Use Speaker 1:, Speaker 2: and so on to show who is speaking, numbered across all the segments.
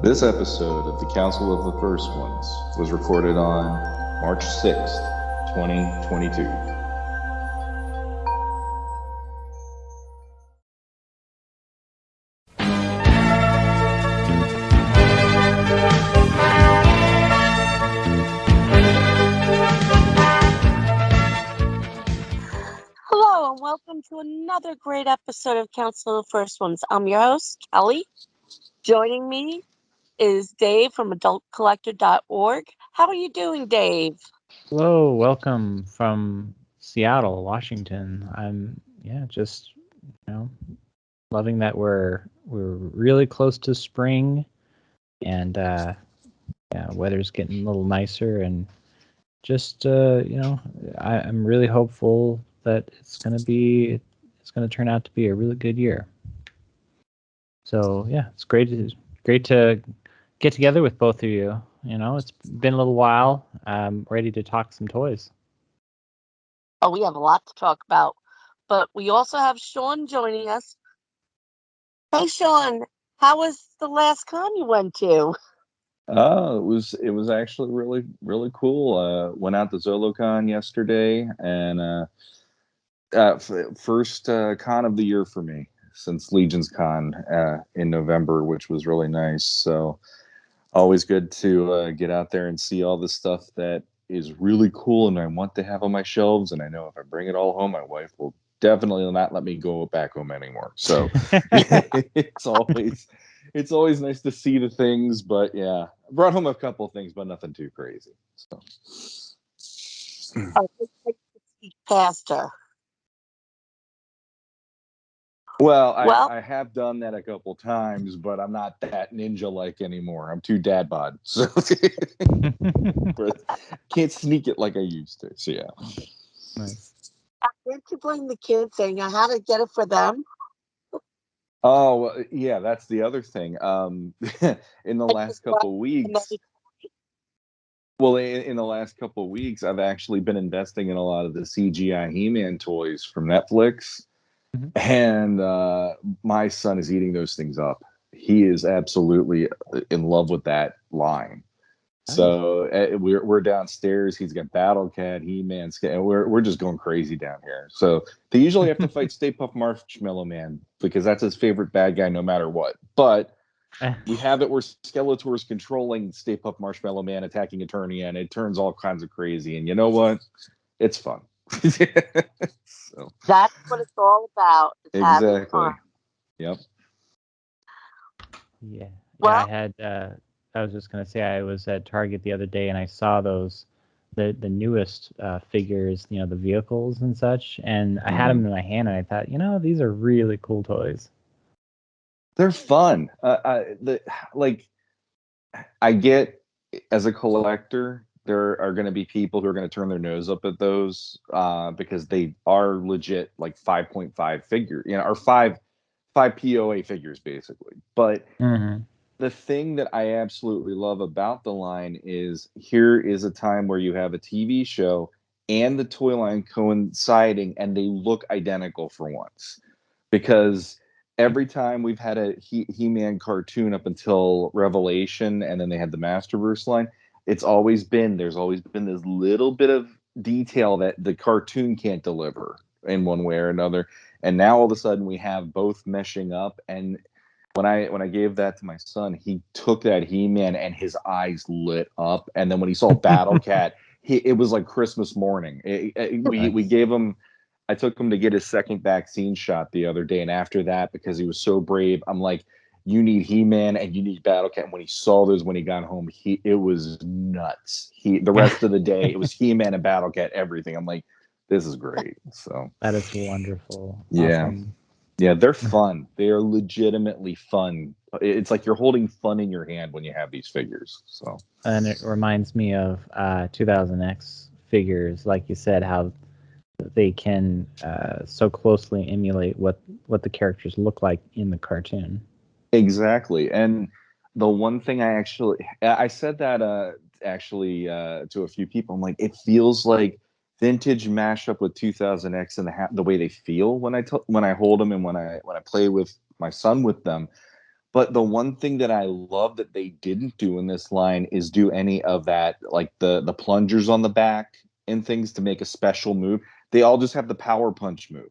Speaker 1: This episode of the Council of the First Ones was recorded on March 6th, 2022.
Speaker 2: Hello and welcome to another great episode of Council of the First Ones. I'm your host, Kelly. Joining me is Dave from adultcollector.org. How are you doing, Dave?
Speaker 3: Hello, welcome from Seattle, Washington. I'm just loving that we're really close to spring, and weather's getting a little nicer, and just I'm really hopeful that it's gonna turn out to be a really good year. So yeah, it's great to get together with both of you. It's been a little while. I'm ready to talk some toys.
Speaker 2: Oh, we have a lot to talk about, but we also have Shawn joining us. Hey, Shawn, how was the last con you went to?
Speaker 1: It was actually really cool. Went out to ZoloCon yesterday, and first con of the year for me since Legion's Con in November, which was really nice. So always good to get out there and see all the stuff that is really cool and I want to have on my shelves. And I know if I bring it all home, my wife will definitely not let me go back home anymore. So it's always nice to see the things. But yeah, I brought home a couple of things, but nothing too crazy. So
Speaker 2: Pastor.
Speaker 1: well, I have done that a couple times, but I'm not that ninja-like anymore. I'm too dad bod, so can't sneak it like I used to. So yeah.
Speaker 3: Nice.
Speaker 2: Didn't you bring the kids and you had to get it for them?
Speaker 1: Oh yeah, that's the other thing. In the last couple of weeks, in the last couple of weeks, I've actually been investing in a lot of the CGI He-Man toys from Netflix.
Speaker 3: Mm-hmm.
Speaker 1: And my son is eating those things up. He is absolutely in love with that line.
Speaker 3: Nice.
Speaker 1: So we're downstairs. He's got Battle Cat, He-Man, and we're just going crazy down here. So they usually have to fight Stay Puft Marshmallow Man because that's his favorite bad guy no matter what. But we have it where Skeletor is controlling Stay Puft Marshmallow Man, attacking Eternia, and it turns all kinds of crazy. And you know what? It's fun.
Speaker 2: So that's what it's all about. It's
Speaker 1: exactly. Yep.
Speaker 3: Yeah.
Speaker 2: Well,
Speaker 3: I was just gonna say I was at Target the other day and I saw those the newest figures, the vehicles and such, and I had them in my hand and I thought, these are really cool toys.
Speaker 1: They're fun. I get as a collector, there are going to be people who are going to turn their nose up at those because they are legit like 5.5 figure, or five POA figures basically. But the thing that I absolutely love about the line is here is a time where you have a TV show and the toy line coinciding, and they look identical for once. Because every time we've had a He-Man cartoon up until Revelation, and then they had the Masterverse line, there's always been this little bit of detail that the cartoon can't deliver in one way or another. And now all of a sudden we have both meshing up. And when I gave that to my son, he took that He-Man and his eyes lit up. And then when he saw Battle Cat, it was like Christmas morning. We gave him. I took him to get his second vaccine shot the other day, and after that, because he was so brave, I'm like, you need He-Man and you need Battle Cat. And when he saw those when he got home, it was nuts. The rest of the day, it was He-Man and Battle Cat, everything. I'm like, this is great. So
Speaker 3: that is wonderful.
Speaker 1: Yeah.
Speaker 3: Awesome.
Speaker 1: Yeah, they're fun. They are legitimately fun. It's like you're holding fun in your hand when you have these figures. So,
Speaker 3: and it reminds me of 2000X figures, like you said, how they can so closely emulate what the characters look like in the cartoon.
Speaker 1: Exactly. And the one thing I said that to a few people. I'm like, it feels like vintage mashup with 2000X and the way they feel when I hold them and when I play with my son with them. But the one thing that I love that they didn't do in this line is do any of that, like the plungers on the back and things to make a special move. They all just have the power punch move.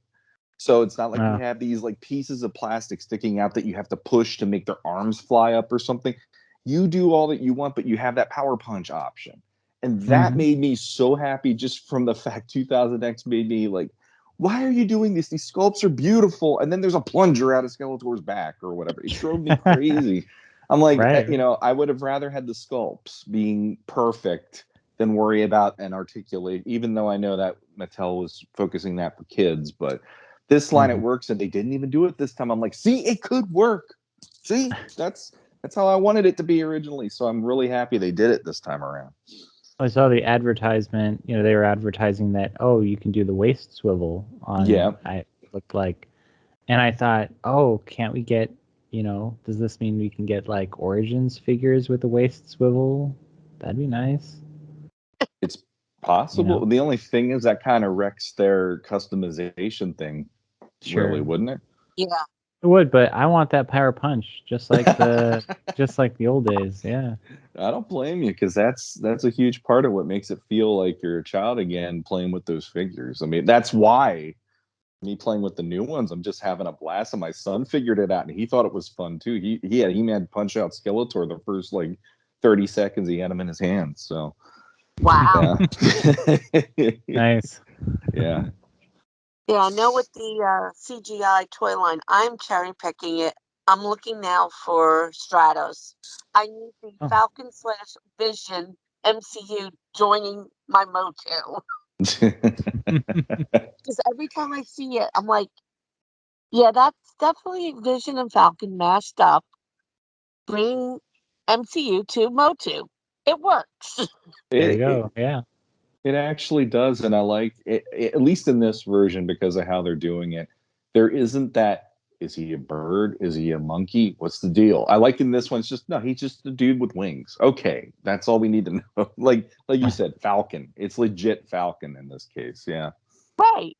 Speaker 1: So it's not like you have these like pieces of plastic sticking out that you have to push to make their arms fly up or something. You do all that you want, but you have that power punch option. And that made me so happy just from the fact 2000X made me like, why are you doing this? These sculpts are beautiful. And then there's a plunger out of Skeletor's back or whatever. It drove me crazy. I'm like,
Speaker 3: Right.
Speaker 1: I would have rather had the sculpts being perfect than worry about an articulate, even though I know that Mattel was focusing that for kids. But this line, it works, and they didn't even do it this time. I'm like, see, it could work. See, that's how I wanted it to be originally. So I'm really happy they did it this time around.
Speaker 3: I saw the advertisement. They were advertising that you can do the waist swivel on.
Speaker 1: Yeah.
Speaker 3: It looked like, and I thought, can't we get? Does this mean we can get like Origins figures with the waist swivel? That'd be nice.
Speaker 1: It's possible. The only thing is that kind of wrecks their customization thing. Sure. Really, wouldn't it?
Speaker 2: Yeah.
Speaker 3: It would, but I want that power punch, just like the old days. Yeah.
Speaker 1: I don't blame you, because that's a huge part of what makes it feel like you're a child again playing with those figures. I mean, that's why me playing with the new ones, I'm just having a blast. And my son figured it out, and he thought it was fun too. He had He-Man punch out Skeletor the first like 30 seconds he had him in his hands. So
Speaker 2: wow,
Speaker 1: yeah.
Speaker 3: Nice.
Speaker 1: Yeah.
Speaker 2: Yeah, I know with the CGI toy line, I'm cherry picking it. I'm looking now for Stratos. I need the Falcon / Vision MCU joining my MOTU. Because every time I see it, I'm like, yeah, that's definitely Vision and Falcon mashed up. Bring MCU to MOTU. It works.
Speaker 3: There you go. Yeah.
Speaker 1: It actually does, and I like it, at least in this version, because of how they're doing it. There isn't that, is he a bird? Is he a monkey? What's the deal? I like in this one, it's just, no, he's just a dude with wings. Okay, that's all we need to know. Like you said, Falcon. It's legit Falcon in this case, yeah.
Speaker 2: Right.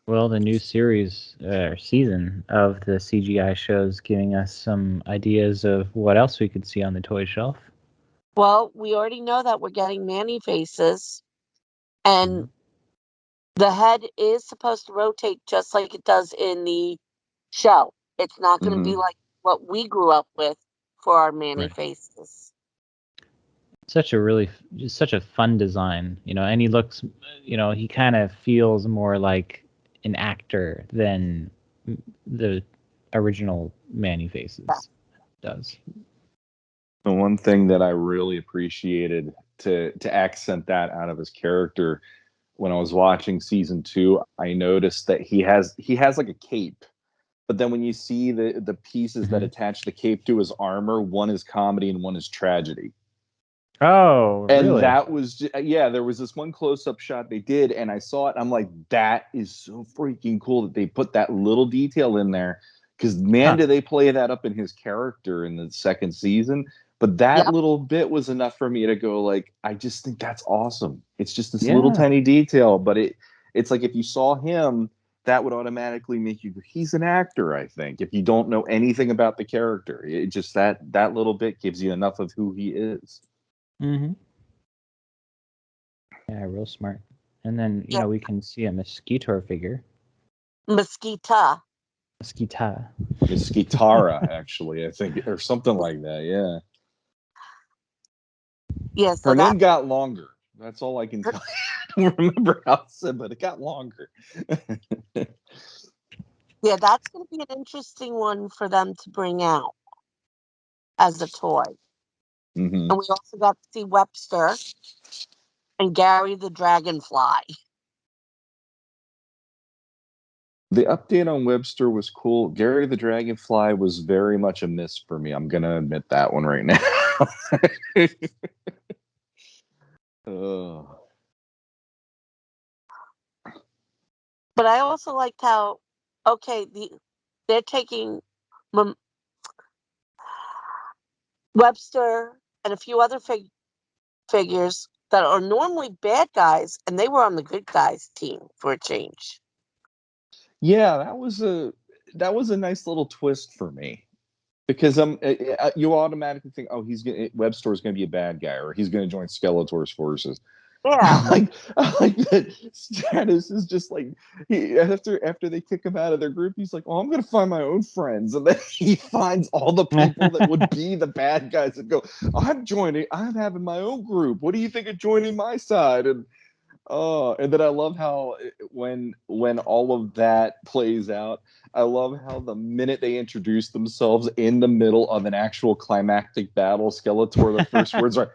Speaker 3: Well, the new series or season of the CGI shows giving us some ideas of what else we could see on the toy shelf.
Speaker 2: Well, we already know that we're getting Manny faces, and the head is supposed to rotate just like it does in the show. It's not going to be like what we grew up with for our Manny faces.
Speaker 3: Such a fun design, and he looks, he kind of feels more like an actor than the original Manny faces does.
Speaker 1: The one thing that I really appreciated to accent that out of his character, when I was watching season 2, I noticed that he has like a cape, but then when you see the pieces that attach the cape to his armor, one is comedy and one is tragedy.
Speaker 3: Oh,
Speaker 1: and
Speaker 3: really?
Speaker 1: that was there was this one close-up shot they did, and I saw it, and I'm like, that is so freaking cool that they put that little detail in there, because man, did they play that up in his character in the second season. But that little bit was enough for me to go like, I just think that's awesome. It's just this little tiny detail, but it's like if you saw him, that would automatically make you, he's an actor, I think, if you don't know anything about the character. It just that little bit gives you enough of who he is.
Speaker 3: Mm-hmm. Yeah, real smart. And then, we can see a Mosquito figure.
Speaker 2: Mosquita,
Speaker 1: actually, I think, or something like that, yeah.
Speaker 2: Yeah, so
Speaker 1: her name got longer. That's all I can tell you. I don't remember how it said, but it got longer.
Speaker 2: Yeah, that's going to be an interesting one for them to bring out as a toy. And we also got to see Webster and Gary the Dragonfly.
Speaker 1: The update on Webster was cool. Gary the Dragonfly was very much a miss for me. I'm going to admit that one right now.
Speaker 2: But I also liked how, they're taking Webster and a few other figures that are normally bad guys, and they were on the good guys team for a change.
Speaker 1: Yeah, that was that was a nice little twist for me. Because you automatically think, oh, Webster's going to be a bad guy, or he's going to join Skeletor's forces.
Speaker 2: Yeah.
Speaker 1: I like that Stratus is just like after they kick him out of their group, he's like, "Oh, I'm gonna find my own friends," and then he finds all the people that would be the bad guys and go, "I'm having my own group. What do you think of joining my side?" And then I love how when all of that plays out, I love how the minute they introduce themselves in the middle of an actual climactic battle, Skeletor, the first words are,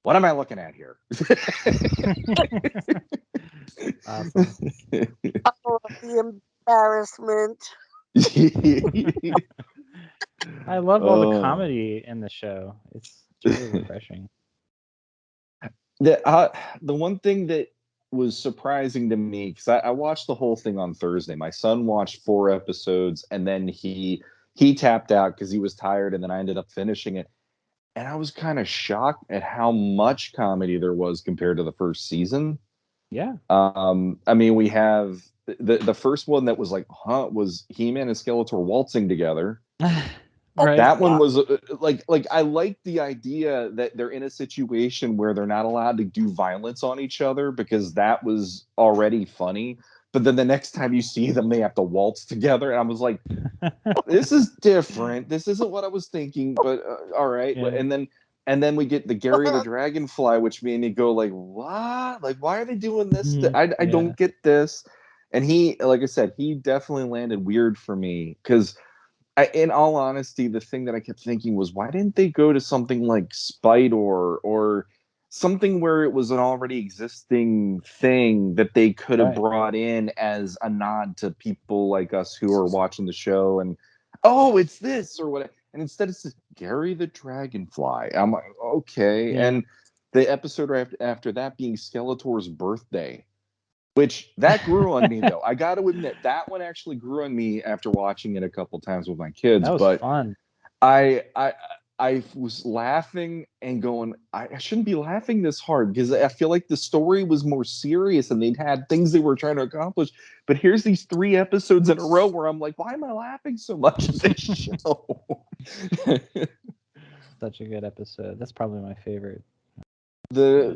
Speaker 1: "What am I looking at here?"
Speaker 3: Awesome.
Speaker 2: Oh, the embarrassment.
Speaker 3: I love all the
Speaker 1: Oh.
Speaker 3: comedy in the show. It's really refreshing.
Speaker 1: The one thing that was surprising to me, because I watched the whole thing on Thursday. My son watched 4 episodes, and then he tapped out because he was tired, and then I ended up finishing it. And I was kind of shocked at how much comedy there was compared to the first season.
Speaker 3: Yeah.
Speaker 1: I mean, we have the first one that was like, was He-Man and Skeletor waltzing together.
Speaker 3: Right.
Speaker 1: That one was like I like the idea that they're in a situation where they're not allowed to do violence on each other, because that was already funny. But then the next time you see them, they have to waltz together, and I was like, this is different. This isn't what I was thinking, but all right.
Speaker 3: Yeah.
Speaker 1: And then we get the Gary the Dragonfly, which made me go like, what? Like, why are they doing this? I don't get this. And he, like I said, he definitely landed weird for me, because in all honesty, the thing that I kept thinking was, why didn't they go to something like Spite or something where it was an already existing thing that they could have brought in as a nod to people like us who are watching the show and, oh, it's this or what? And instead it's just Gary the Dragonfly. I'm like, okay.
Speaker 3: Yeah.
Speaker 1: And the episode right after that being Skeletor's birthday, which that grew on me though. I got to admit that one actually grew on me after watching it a couple times with my kids.
Speaker 3: That was
Speaker 1: but
Speaker 3: fun.
Speaker 1: I was laughing and going, I shouldn't be laughing this hard, because I feel like the story was more serious and they'd had things they were trying to accomplish. But here's these 3 episodes in a row where I'm like, why am I laughing so much at this show?
Speaker 3: Such a good episode. That's probably my favorite.
Speaker 1: The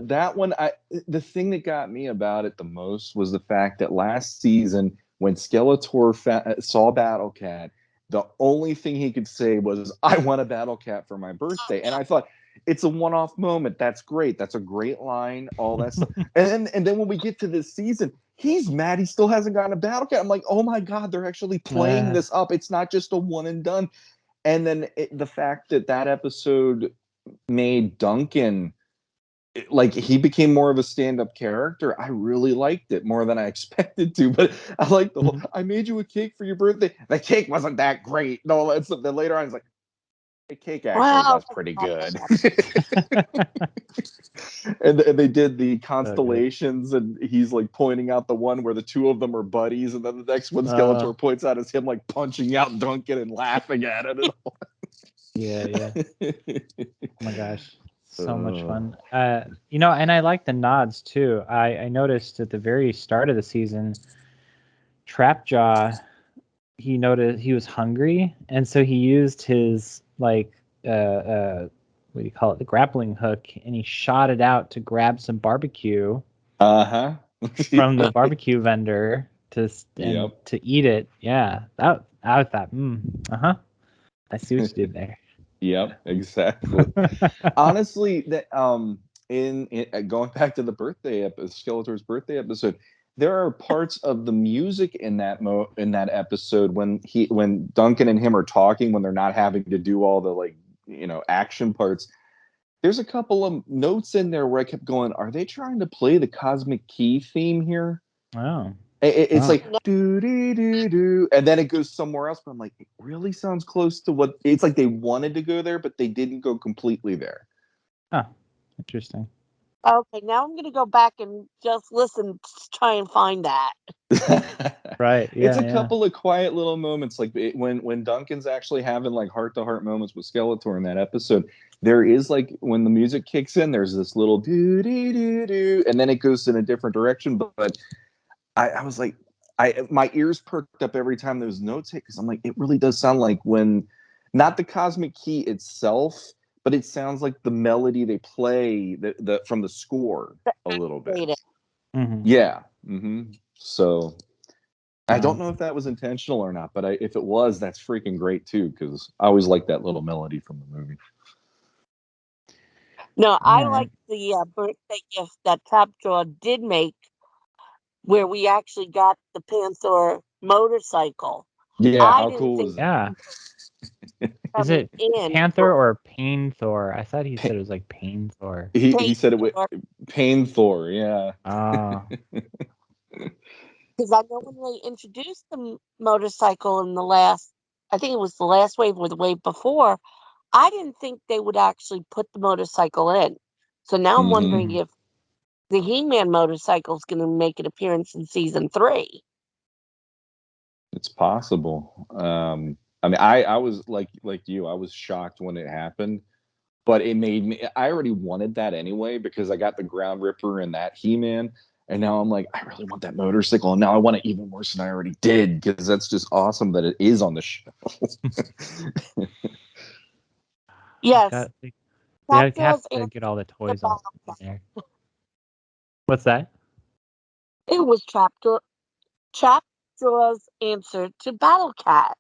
Speaker 1: thing that got me about it the most was the fact that last season, when Skeletor saw Battle Cat, the only thing he could say was, "I want a Battle Cat for my birthday." And I thought, it's a one-off moment. That's great. That's a great line. All that stuff. And then when we get to this season, he's mad he still hasn't gotten a Battle Cat. I'm like, oh my god, they're actually playing this up. It's not just a one and done. And then the fact that episode made Duncan, like, he became more of a stand-up character. I really liked it more than I expected to. But I like the whole, I made you a cake for your birthday. The cake wasn't that great. No, that's something. Then later on, it's like, the cake actually was pretty good. and they did the constellations, and he's like pointing out the one where the 2 of them are buddies, and then the next one Skeletor points out is him like punching out Duncan and laughing at it. And all.
Speaker 3: Yeah. Oh my gosh. So much fun. And I like the nods too. I noticed at the very start of the season, Trapjaw, he noticed he was hungry, and so he used his what do you call it, the grappling hook, and he shot it out to grab some barbecue from the barbecue vendor to eat it. Yeah, I thought, I see what you did there.
Speaker 1: Yep, exactly. Honestly, that in going back to the Skeletor's birthday episode, there are parts of the music in that episode when Duncan and him are talking, when they're not having to do all the action parts. There's a couple of notes in there where I kept going, are they trying to play the Cosmic Key theme here?
Speaker 3: Oh.
Speaker 1: It's like do do do do, and then it goes somewhere else. But I'm like, it really sounds close to what it's like. They wanted to go there, but they didn't go completely there.
Speaker 3: Oh, interesting.
Speaker 2: Okay, now I'm gonna go back and just listen to try and find that.
Speaker 3: Right. Yeah,
Speaker 1: it's a couple of quiet little moments, like when Duncan's actually having like heart-to-heart moments with Skeletor in that episode. There is like when the music kicks in, there's this little do do do do, and then it goes in a different direction, but I was like, my ears perked up every time those notes hit because I'm like, it really does sound like when, not the cosmic key itself, but it sounds like the melody they play the from the score a little bit.
Speaker 3: Mm-hmm.
Speaker 1: Yeah. Mm-hmm. So I don't
Speaker 3: Wow.
Speaker 1: know if that was intentional or not, but if it was, that's freaking great too, because I always like that little melody from the movie.
Speaker 2: No, I
Speaker 3: Alright.
Speaker 2: like the birthday gift that Tapjaw did make, where we actually got the Panther motorcycle.
Speaker 1: Yeah,
Speaker 2: I
Speaker 1: how
Speaker 2: didn't
Speaker 1: cool
Speaker 2: think
Speaker 1: was
Speaker 3: Yeah. Is
Speaker 2: coming
Speaker 3: it
Speaker 2: in
Speaker 3: Panther or Pain Thor? I thought he
Speaker 1: Pa-
Speaker 3: said it was like Pain Thor.
Speaker 1: he said it was
Speaker 2: because
Speaker 1: Pain Thor, yeah.
Speaker 3: Oh.
Speaker 2: I know when they introduced the motorcycle in the last, I think it was the last wave or the wave before, I didn't think they would actually put the motorcycle in. So now I'm wondering
Speaker 3: Mhm.
Speaker 2: if the He-Man motorcycle is going to make an appearance in season 3.
Speaker 1: It's possible. I mean, I was like you. I was shocked when it happened, but it made me. I already wanted that anyway because I got the Ground Ripper and that He-Man, and now I'm like, I really want that motorcycle, and now I want it even worse than I already did because that's just awesome that it is on the show.
Speaker 2: Yes,
Speaker 3: They have
Speaker 2: Tapjaw's
Speaker 3: to
Speaker 2: answer
Speaker 3: get all the
Speaker 2: to the
Speaker 3: toys all in
Speaker 2: battle.
Speaker 3: there. What's that?
Speaker 2: It was Trapjaw's answer to Battle Cat.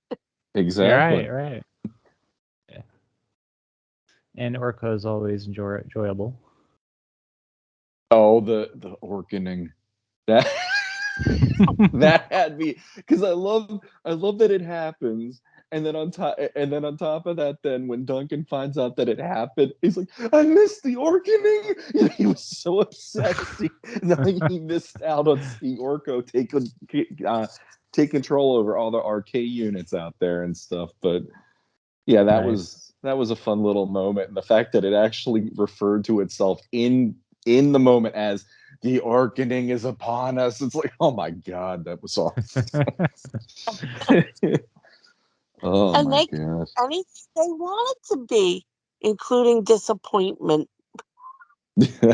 Speaker 1: Exactly.
Speaker 3: Right. Yeah. And Orko is always enjoyable.
Speaker 1: Oh, the Orkening. That that had me because I love that it happens, and then on top of that, then when Duncan finds out that it happened, he's like, I missed the Orkening. You know, he was so upset knowing he missed out on seeing Orko take control over all the RK units out there and stuff. But yeah, that
Speaker 3: Nice.
Speaker 1: was a fun little moment, and the fact that it actually referred to itself in the moment as the Orkening is upon us. It's like, oh my god, that was awesome. Oh
Speaker 2: And
Speaker 1: my
Speaker 2: they
Speaker 1: gosh.
Speaker 2: anything they wanted to be, including disappointment.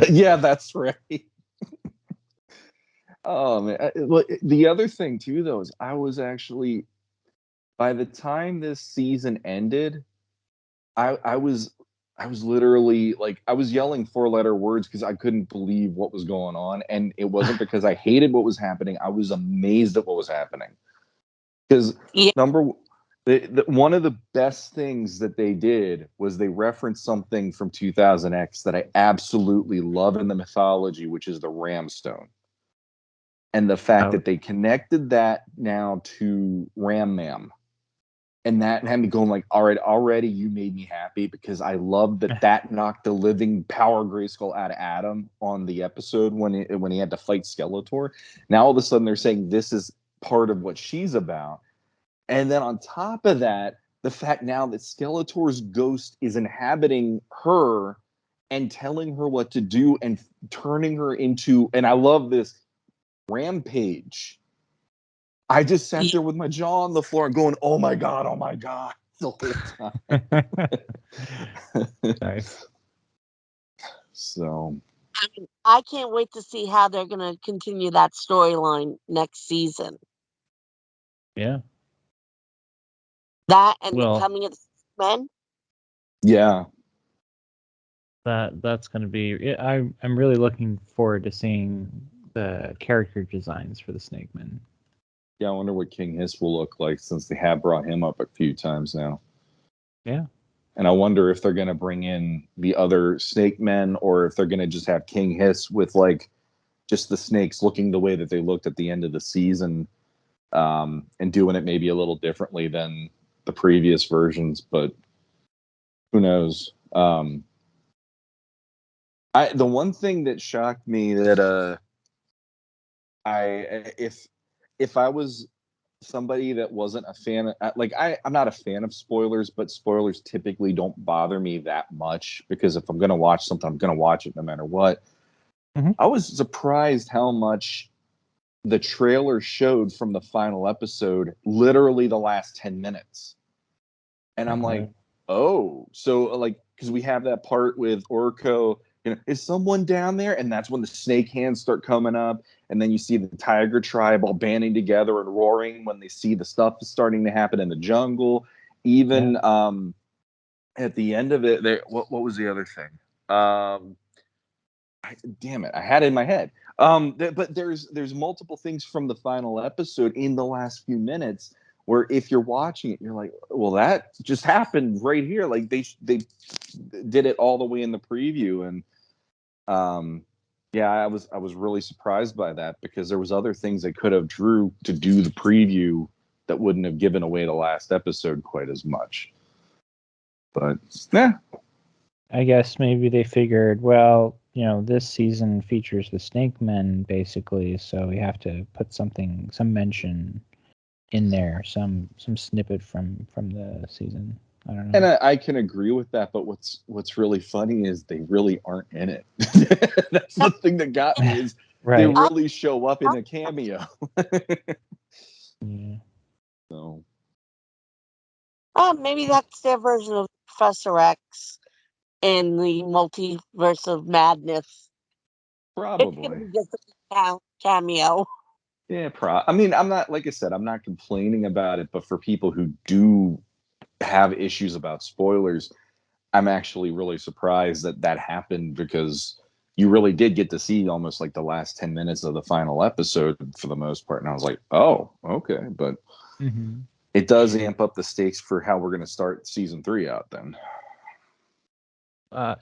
Speaker 1: Yeah, that's right. Oh man. The other thing too, though, is I was actually, by the time this season ended, I was literally like, I was yelling four-letter words because I couldn't believe what was going on, and it wasn't because I hated what was happening. I was amazed at what was happening because
Speaker 2: Yeah,
Speaker 1: one of the best things that they did was they referenced something from 2000X that I absolutely love in the mythology, which is the Ramstone, and the fact
Speaker 3: Oh,
Speaker 1: that they connected that now to Ram Mam. And that had me going like, all right, already you made me happy because I love that knocked the living power Grayskull out of Adam on the episode when he had to fight Skeletor. Now all of a sudden they're saying this is part of what she's about, and then on top of that, the fact now that Skeletor's ghost is inhabiting her and telling her what to do and turning her into, and I love this, Rampage. I just sat
Speaker 2: yeah.
Speaker 1: there with my jaw on the floor and going, oh my God, the whole time.
Speaker 3: nice.
Speaker 1: So,
Speaker 2: I can't wait to see how they're going to continue that storyline next season.
Speaker 3: Yeah.
Speaker 2: That and the
Speaker 3: Well,
Speaker 2: coming of the men.
Speaker 1: yeah.
Speaker 3: that's going to be. I'm really looking forward to seeing the character designs for the Snake Men.
Speaker 1: Yeah, I wonder what King Hiss will look like since they have brought him up a few times now.
Speaker 3: Yeah.
Speaker 1: And I wonder if they're going to bring in the other Snake Men or if they're going to just have King Hiss with like just the snakes looking the way that they looked at the end of the season, and doing it maybe a little differently than the previous versions. But who knows? The one thing that shocked me that I if I was somebody that wasn't a fan of, like I'm not a fan of spoilers, but spoilers typically don't bother me that much because if I'm gonna watch something, I'm gonna watch it no matter what.
Speaker 3: Mhm.
Speaker 1: I was surprised how much the trailer showed from the final episode, literally the last 10 minutes. And I'm like, oh, so like, because we have that part with Orko is someone down there? And that's when the snake hands start coming up, and then you see the tiger tribe all banding together and roaring when they see the stuff starting to happen in the jungle. Even at the end of it, what was the other thing? Damn it, I had it in my head. But there's multiple things from the final episode in the last few minutes where if you're watching it, you're like, well, that just happened right here. Like they did it all the way in the preview, and yeah, I was really surprised by that because there was other things they could have drew to do the preview that wouldn't have given away the last episode quite as much. But yeah,
Speaker 3: I guess maybe they figured, well, this season features the Snake Men basically, so we have to put some mention in there, some snippet from the season. I don't know.
Speaker 1: And I can agree with that, but what's really funny is they really aren't in it. That's the thing that got me is they
Speaker 3: right.
Speaker 1: really show up in a cameo.
Speaker 3: Yeah.
Speaker 1: So
Speaker 2: maybe that's their version of Professor X in the multiverse of madness. It's going to
Speaker 1: probably.
Speaker 2: be just a cameo.
Speaker 1: Yeah, I mean, I'm not, like I said, I'm not complaining about it, but for people who do have issues about spoilers, I'm actually really surprised that happened because you really did get to see almost like the last 10 minutes of the final episode for the most part. And I was like, oh, okay. But it does amp up the stakes for how we're going to start season 3 out then.
Speaker 3: I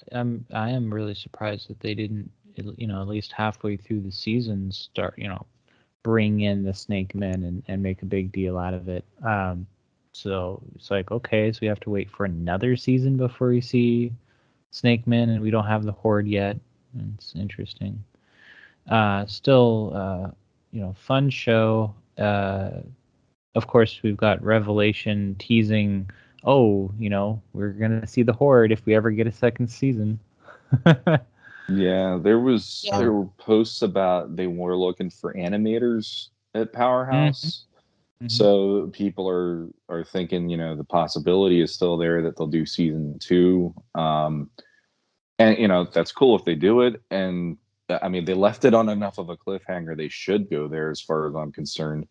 Speaker 3: am really surprised that they didn't, at least halfway through the season start, bring in the Snake Men and make a big deal out of it. So it's like, okay, so we have to wait for another season before we see Snake Men, and we don't have the Horde yet. It's interesting. Still, fun show. Of course, we've got Revelation teasing, oh, we're going to see the Horde if we ever get a second season.
Speaker 1: Yeah, there were posts about they were looking for animators at Powerhouse. So people are thinking, the possibility is still there that they'll do season 2. And that's cool if they do it. And I mean, they left it on enough of a cliffhanger. They should go there as far as I'm concerned.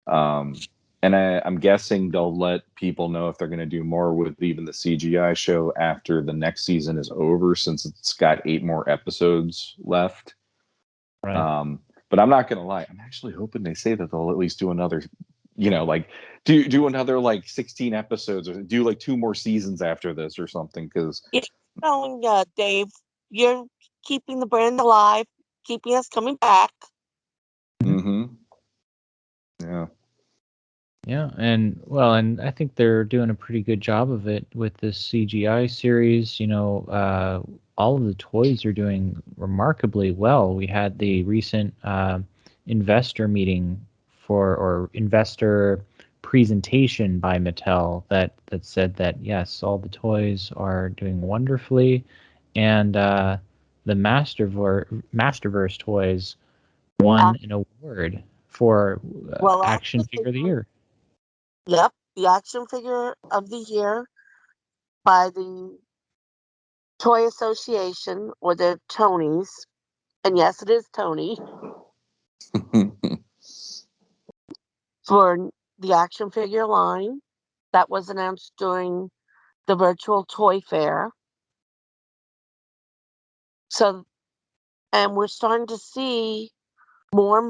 Speaker 1: And I'm guessing they'll let people know if they're going to do more with even the CGI show after the next season is over, since it's got 8 more episodes left.
Speaker 3: Right.
Speaker 1: But I'm not going to lie. I'm actually hoping they say that they'll at least do another, like do another like 16 episodes or do like 2 more seasons after this or something. Because
Speaker 2: Dave, you're keeping the brand alive, keeping us coming back.
Speaker 1: Yeah.
Speaker 3: Yeah, and I think they're doing a pretty good job of it with this CGI series. All of the toys are doing remarkably well. We had the recent investor meeting or investor presentation by Mattel that said that yes, all the toys are doing wonderfully, and the Masterverse toys won an award for action figure of the year.
Speaker 2: Yep, the action figure of the year by the Toy Association, or the Tonys. And yes, it is Tony. For the action figure line that was announced during the virtual Toyfair. So, and we're starting to see more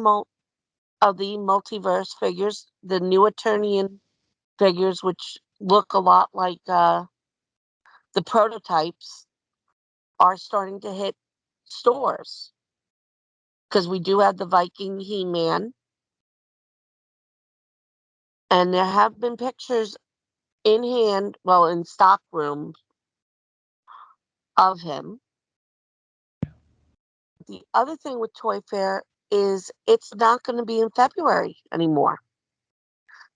Speaker 2: of the multiverse figures, the new Eternian figures, which look a lot like the prototypes, are starting to hit stores. Because we do have the Viking He-Man. And there have been pictures in hand, well, in stock room of him. The other thing with Toy Fair is it's not going to be in February anymore.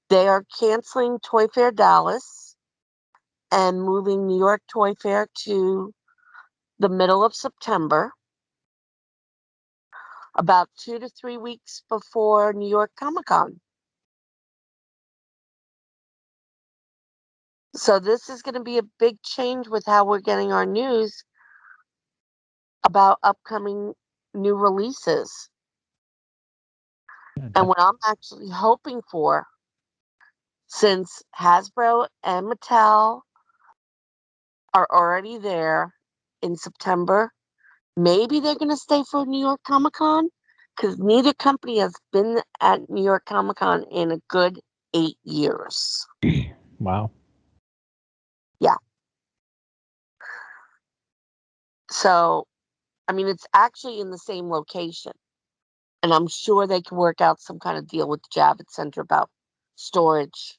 Speaker 2: They are canceling Toy Fair Dallas and moving New York Toy Fair to the middle of September, about 2 to 3 weeks before New York Comic Con. So this is going to be a big change with how we're getting our news, about upcoming new releases.
Speaker 3: Yeah,
Speaker 2: And what I'm actually hoping for, since Hasbro and Mattel are already there in September, maybe they're going to stay for New York Comic Con, because neither company has been at New York Comic Con in a good 8 years.
Speaker 3: wow.
Speaker 2: Yeah. So, I mean, it's actually in the same location. And I'm sure they can work out some kind of deal with the Javits Center about storage.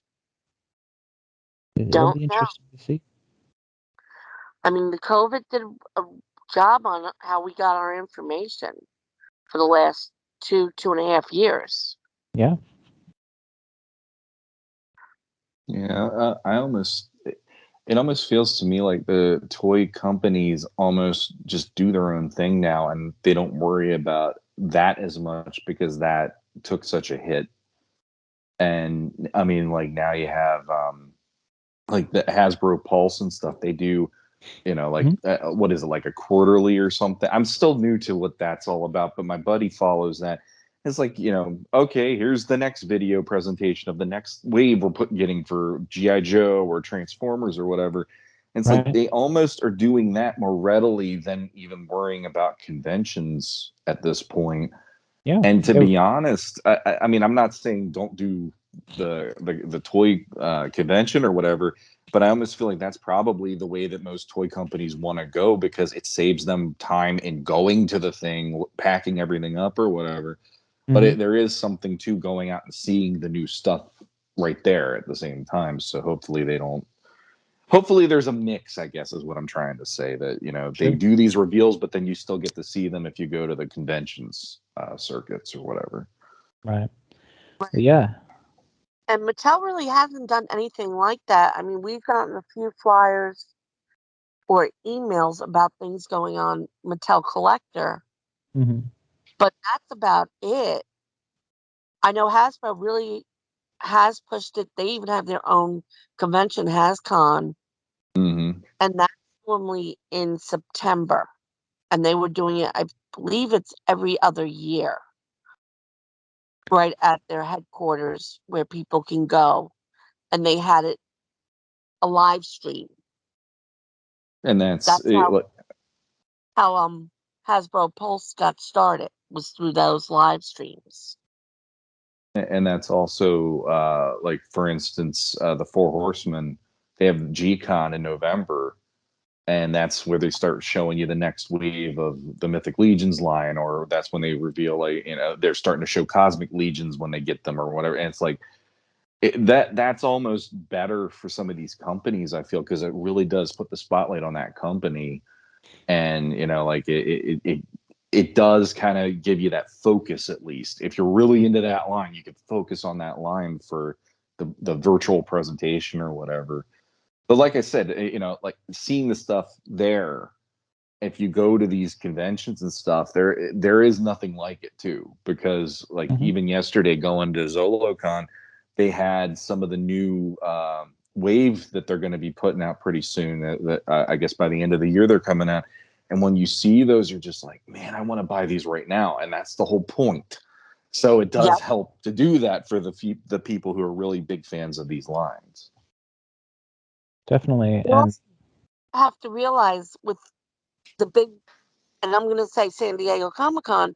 Speaker 3: It'll
Speaker 2: Don't
Speaker 3: be
Speaker 2: know.
Speaker 3: interesting to see.
Speaker 2: I mean, the COVID did a job on how we got our information for the last 2.5 years.
Speaker 3: Yeah.
Speaker 1: Yeah, it almost feels to me like the toy companies almost just do their own thing now, and they don't worry about that as much because that took such a hit. And I mean, like now you have like the Hasbro Pulse and stuff. They do, like what is it, like a quarterly or something? I'm still new to what that's all about, but my buddy follows that. It's like, okay, here's the next video presentation of the next wave we're getting for GI Joe or Transformers or whatever. And it's like
Speaker 3: Right.
Speaker 1: they almost are doing that more readily than even worrying about conventions at this point.
Speaker 3: Yeah.
Speaker 1: And to be honest, I mean, I'm not saying don't do the toy convention or whatever, but I almost feel like that's probably the way that most toy companies want to go because it saves them time in going to the thing, packing everything up or whatever. But there is something to going out and seeing the new stuff right there at the same time. So hopefully they don't. Hopefully there's a mix, I guess, is what I'm trying to say. That they
Speaker 3: Sure.
Speaker 1: do these reveals, but then you still get to see them if you go to the conventions circuits or whatever.
Speaker 3: Right. Well, yeah.
Speaker 2: And Mattel really hasn't done anything like that. I mean, we've gotten a few flyers or emails about things going on Mattel Collector,
Speaker 3: Mm-hmm.
Speaker 2: but that's about it. I know Hasbro really has pushed it. They even have their own convention, HasCon,
Speaker 1: Mm-hmm.
Speaker 2: and that's normally in September. And they were doing it, I believe it's every other year, right at their headquarters where people can go. And they had it a live stream.
Speaker 1: And that's
Speaker 2: That's how Hasbro Pulse got started, was through those live streams.
Speaker 1: and that's also like for instance the Four Horsemen. They have G-Con in November, and that's where they start showing you the next wave of the Mythic Legions line, or that's when they reveal like they're starting to show Cosmic Legions when they get them or whatever. And it's like that's almost better for some of these companies, I feel, because it really does put the spotlight on that company. And like it does kind of give you that focus. At least if you're really into that line, you could focus on that line for the virtual presentation or whatever. But like I said, like seeing the stuff there, if you go to these conventions and stuff, there is nothing like it too. Because like
Speaker 3: Mm-hmm.
Speaker 1: even yesterday going to ZoloCon, they had some of the new wave that they're going to be putting out pretty soon. That I guess by the end of the year they're coming out. And when you see those, you're just like, man, I want to buy these right now. And that's the whole point. So it does
Speaker 2: Yep.
Speaker 1: help to do that for the people who are really big fans of these lines.
Speaker 3: Definitely.
Speaker 2: You
Speaker 3: And
Speaker 2: also have to realize with the big, and I'm going to say San Diego Comic Con,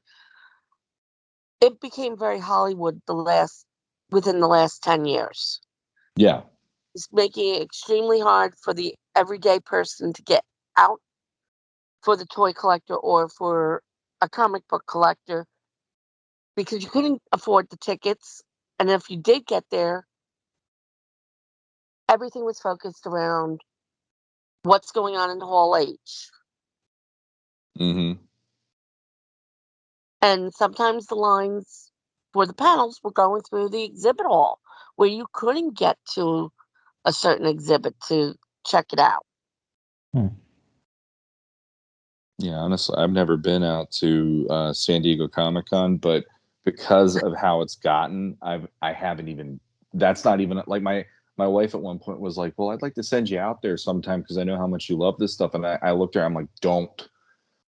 Speaker 2: it became very Hollywood within the last 10 years.
Speaker 1: Yeah.
Speaker 2: It's making it extremely hard for the everyday person to get out for the toy collector or for a comic book collector because you couldn't afford the tickets. And if you did get there, everything was focused around what's going on in Hall H.
Speaker 1: Mm-hmm.
Speaker 2: And sometimes the lines for the panels were going through the exhibit hall where you couldn't get to a certain exhibit to check it out.
Speaker 1: Yeah, honestly, I've never been out to San Diego Comic Con, but because of how it's gotten, I haven't even. That's not even like my wife at one point was like, "Well, I'd like to send you out there sometime because I know how much you love this stuff." And I looked at her, I'm like, "Don't."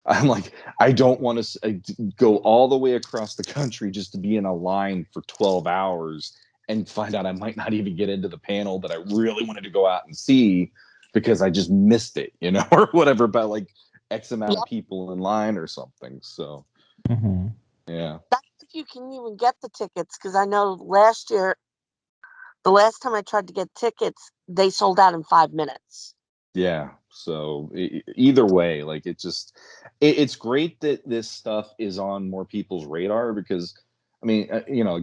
Speaker 1: I'm like, I don't want to go all the way across the country just to be in a line for 12 hours and find out I might not even get into the panel that I really wanted to go out and see because I just missed it, or whatever, by like X amount of people in line or something. So, yeah.
Speaker 2: That's if you can even get the tickets, because I know last year, the last time I tried to get tickets, they sold out in 5 minutes.
Speaker 1: Yeah. So either way, like it's great that this stuff is on more people's radar because, I mean,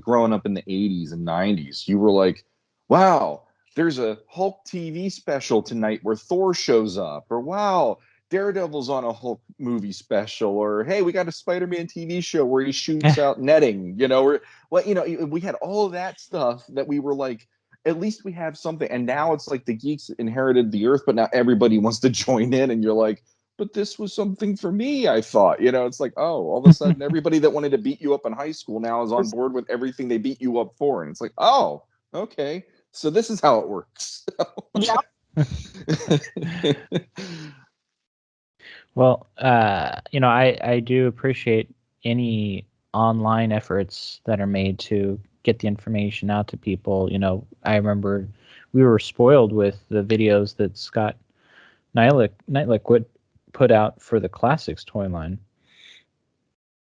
Speaker 1: growing up in the 80s and 90s, you were like, wow, there's a Hulk TV special tonight where Thor shows up, or wow, Daredevil's on a Hulk movie special, or hey, we got a Spider-Man TV show where he shoots out netting, or we had all of that stuff that we were like, at least we have something. And now it's like the geeks inherited the earth, but now everybody wants to join in, and you're like, but this was something for me, I thought. It's like, oh, all of a sudden everybody that wanted to beat you up in high school now is on board with everything they beat you up for. And it's like, oh, okay, so this is how it works.
Speaker 2: Yep.
Speaker 3: Well, I do appreciate any online efforts that are made to get the information out to people. I remember we were spoiled with the videos that Scott Nightlick put out for the Classics toy line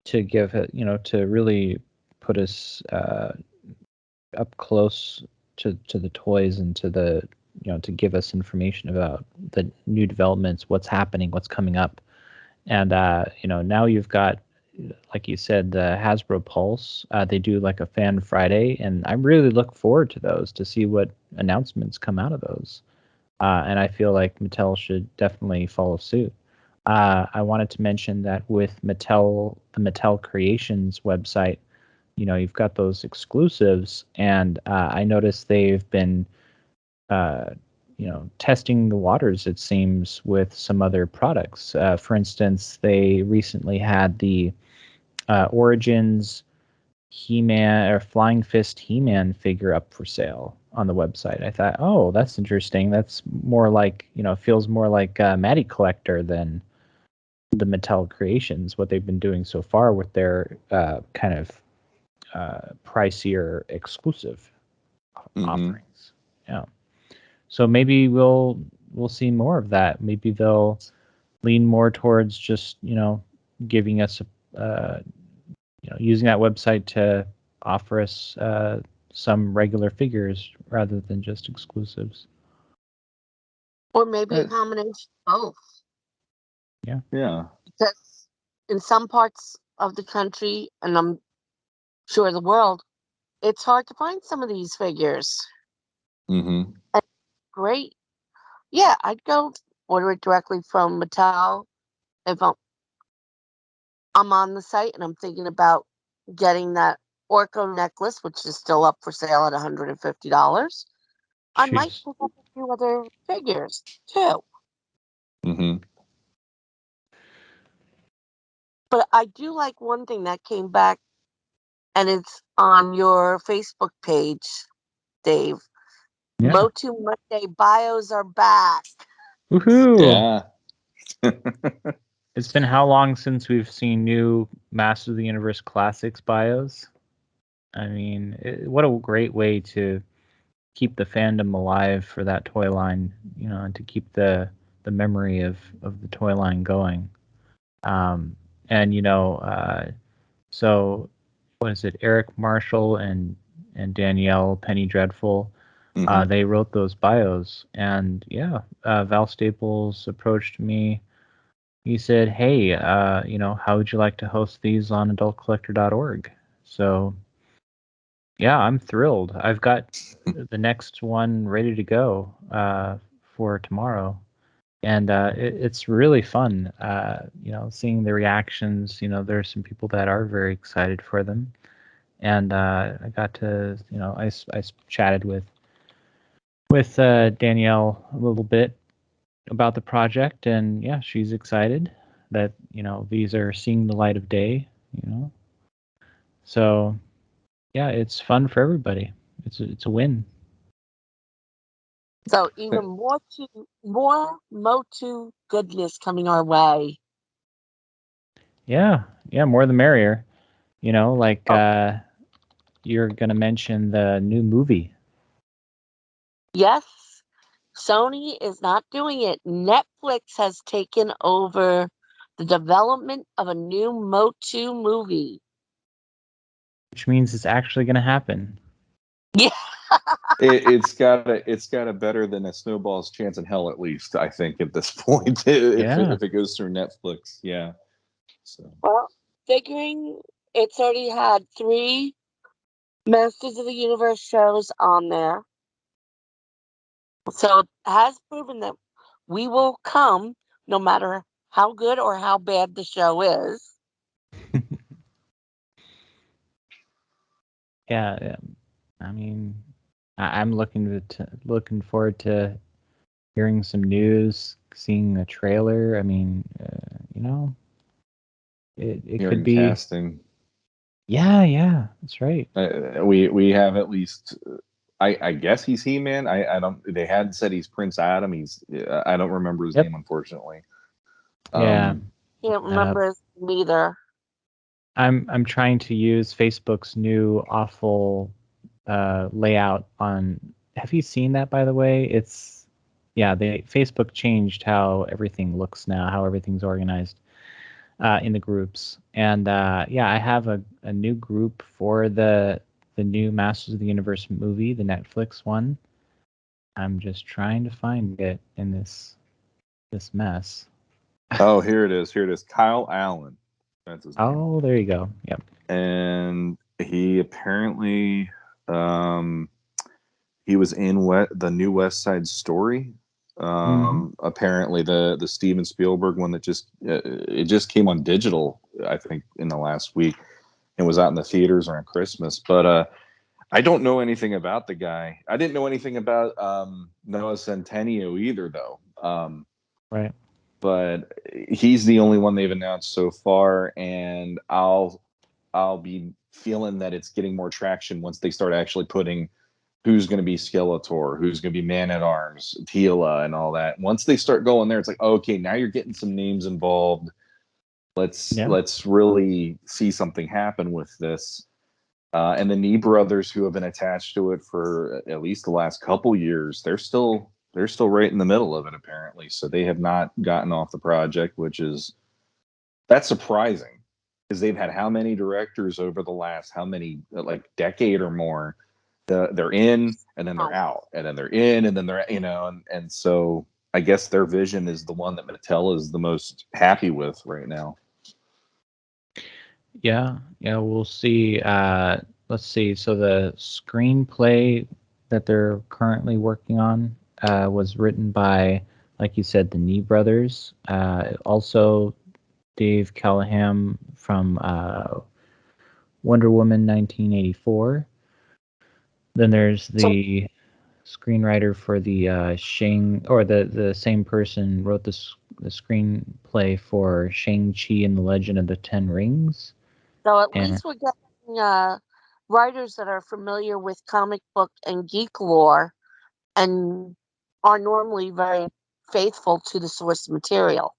Speaker 3: to give it, to really put us up close to the toys and to the, to give us information about the new developments, what's happening, what's coming up. And, now you've got, like you said, the Hasbro Pulse. They do like a Fan Friday, and I really look forward to those to see what announcements come out of those. And I feel like Mattel should definitely follow suit. I wanted to mention that with the Mattel Creations website, you've got those exclusives, and I noticed they've been, testing the waters, it seems, with some other products. For instance, they recently had the Origins He-Man or Flying Fist He-Man figure up for sale on the website. I thought, oh, that's interesting. That's more like, feels more like Matty Collector than the Mattel Creations, what they've been doing so far with their kind of pricier exclusive offerings. Yeah. So maybe we'll see more of that. Maybe they'll lean more towards just, giving us using that website to offer us some regular figures rather than just exclusives.
Speaker 2: Or maybe a combination of both.
Speaker 3: Yeah.
Speaker 1: Yeah.
Speaker 2: Because in some parts of the country, and I'm sure the world, it's hard to find some of these figures.
Speaker 1: Mm-hmm.
Speaker 2: And great. Yeah, I'd go order it directly from Mattel if I'm on the site and I'm thinking about getting that Orko necklace, which is still up for sale at $150. I might
Speaker 3: Jeez.
Speaker 2: pick up a few other figures too.
Speaker 1: Mm-hmm.
Speaker 2: But I do like one thing that came back, and it's on your Facebook page, Dave.
Speaker 3: Yeah.
Speaker 2: MOTU Monday bios are back.
Speaker 3: Woohoo!
Speaker 1: Yeah.
Speaker 3: It's been how long since we've seen new Masters of the Universe Classics bios? I mean, what a great way to keep the fandom alive for that toy line, and to keep the memory of the toy line going. And so what is it? Eric Marshall and Danielle Penny Dreadful.
Speaker 1: Mm-hmm.
Speaker 3: They wrote those bios, and Val Staples approached me. He said, "Hey, how would you like to host these on AdultCollector.org?" So, yeah, I'm thrilled. I've got the next one ready to go for tomorrow, and it's really fun. Seeing the reactions. There are some people that are very excited for them, and I got to, I chatted with Danielle a little bit about the project, and yeah, she's excited that these are seeing the light of day. So yeah, it's fun for everybody. It's a win.
Speaker 2: So even more MOTU goodness coming our way.
Speaker 3: Yeah, more the merrier. Like you're gonna mention the new movie.
Speaker 2: Yes, Sony is not doing it. Netflix has taken over the development of a new MOTU movie.
Speaker 3: Which means it's actually gonna happen.
Speaker 2: Yeah.
Speaker 1: It's got a better than a snowball's chance in hell, at least, I think, at this point. If it goes through Netflix, yeah. So
Speaker 2: Well, figuring it's already had 3 Masters of the Universe shows on there. So it has proven that we will come no matter how good or how bad the show is.
Speaker 3: Yeah. I mean, I'm looking forward to hearing some news, seeing a trailer. I mean, it could be
Speaker 1: casting.
Speaker 3: Yeah, that's right.
Speaker 1: We have at least. I guess he's He-Man. I don't. They had said he's Prince Adam. I don't remember his name, unfortunately.
Speaker 3: Yeah.
Speaker 2: Can't remember his name either.
Speaker 3: I'm trying to use Facebook's new awful layout on. Have you seen that, by the way? Facebook changed how everything looks now, how everything's organized in the groups, and I have a new group for the new Masters of the Universe movie, the Netflix one. I'm just trying to find it in this mess.
Speaker 1: Oh, here it is. Kyle Allen. That's his name.
Speaker 3: Oh, there you go. Yep.
Speaker 1: And he apparently he was in the new West Side Story. Apparently the Steven Spielberg one that it just came on digital, I think, in the last week, and was out in the theaters around Christmas. But I don't know anything about the guy. I didn't know anything about Noah Centineo either, though.
Speaker 3: Right.
Speaker 1: But he's the only one they've announced so far, and I'll be feeling that it's getting more traction once they start actually putting who's going to be Skeletor, who's going to be Man at Arms, Tila, and all that. Once they start going there, it's like, okay, now you're getting some names involved. Let's really see something happen with this. And the Nee brothers, who have been attached to it for at least the last couple years, they're still right in the middle of it, apparently. So they have not gotten off the project, that's surprising, because they've had how many directors over the last like decade or more. They're in, and then they're out, and then they're in, and then they're and so I guess their vision is the one that Mattel is the most happy with right now.
Speaker 3: Yeah, we'll see. Let's see. So the screenplay that they're currently working on was written by, like you said, the Nee brothers. Also, Dave Callahan from Wonder Woman 1984. Then there's the screenwriter for the Shang, or the same person wrote the screenplay for Shang-Chi and the Legend of the Ten Rings.
Speaker 2: So at least we're getting writers that are familiar with comic book and geek lore and are normally very faithful to the source material.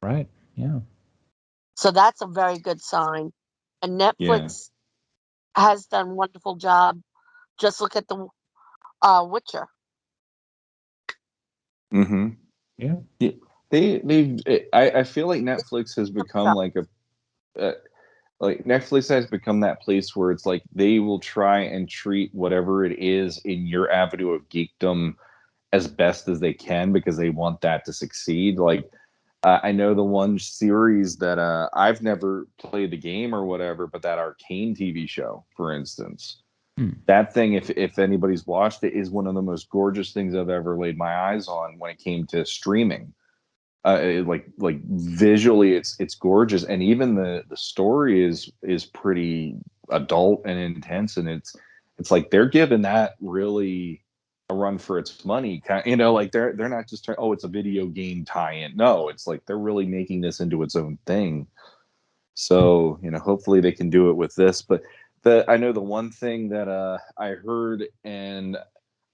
Speaker 3: Right. Yeah.
Speaker 2: So that's a very good sign. And Netflix has done a wonderful job. Just look at the Witcher.
Speaker 3: Yeah.
Speaker 1: I feel like Netflix has become like Netflix has become that place where it's like they will try and treat whatever it is in your avenue of geekdom as best as they can, because they want that to succeed. Like I know the one series that I've never played the game or whatever, but that Arcane TV show, for instance, that thing, if anybody's watched it, is one of the most gorgeous things I've ever laid my eyes on when it came to streaming. Like visually, it's gorgeous, and even the story is pretty adult and intense, and it's like they're giving that really a run for its money. Like they're not just it's a video game tie-in. No, it's like they're really making this into its own thing. So hopefully they can do it with this. But I know the one thing that I heard, and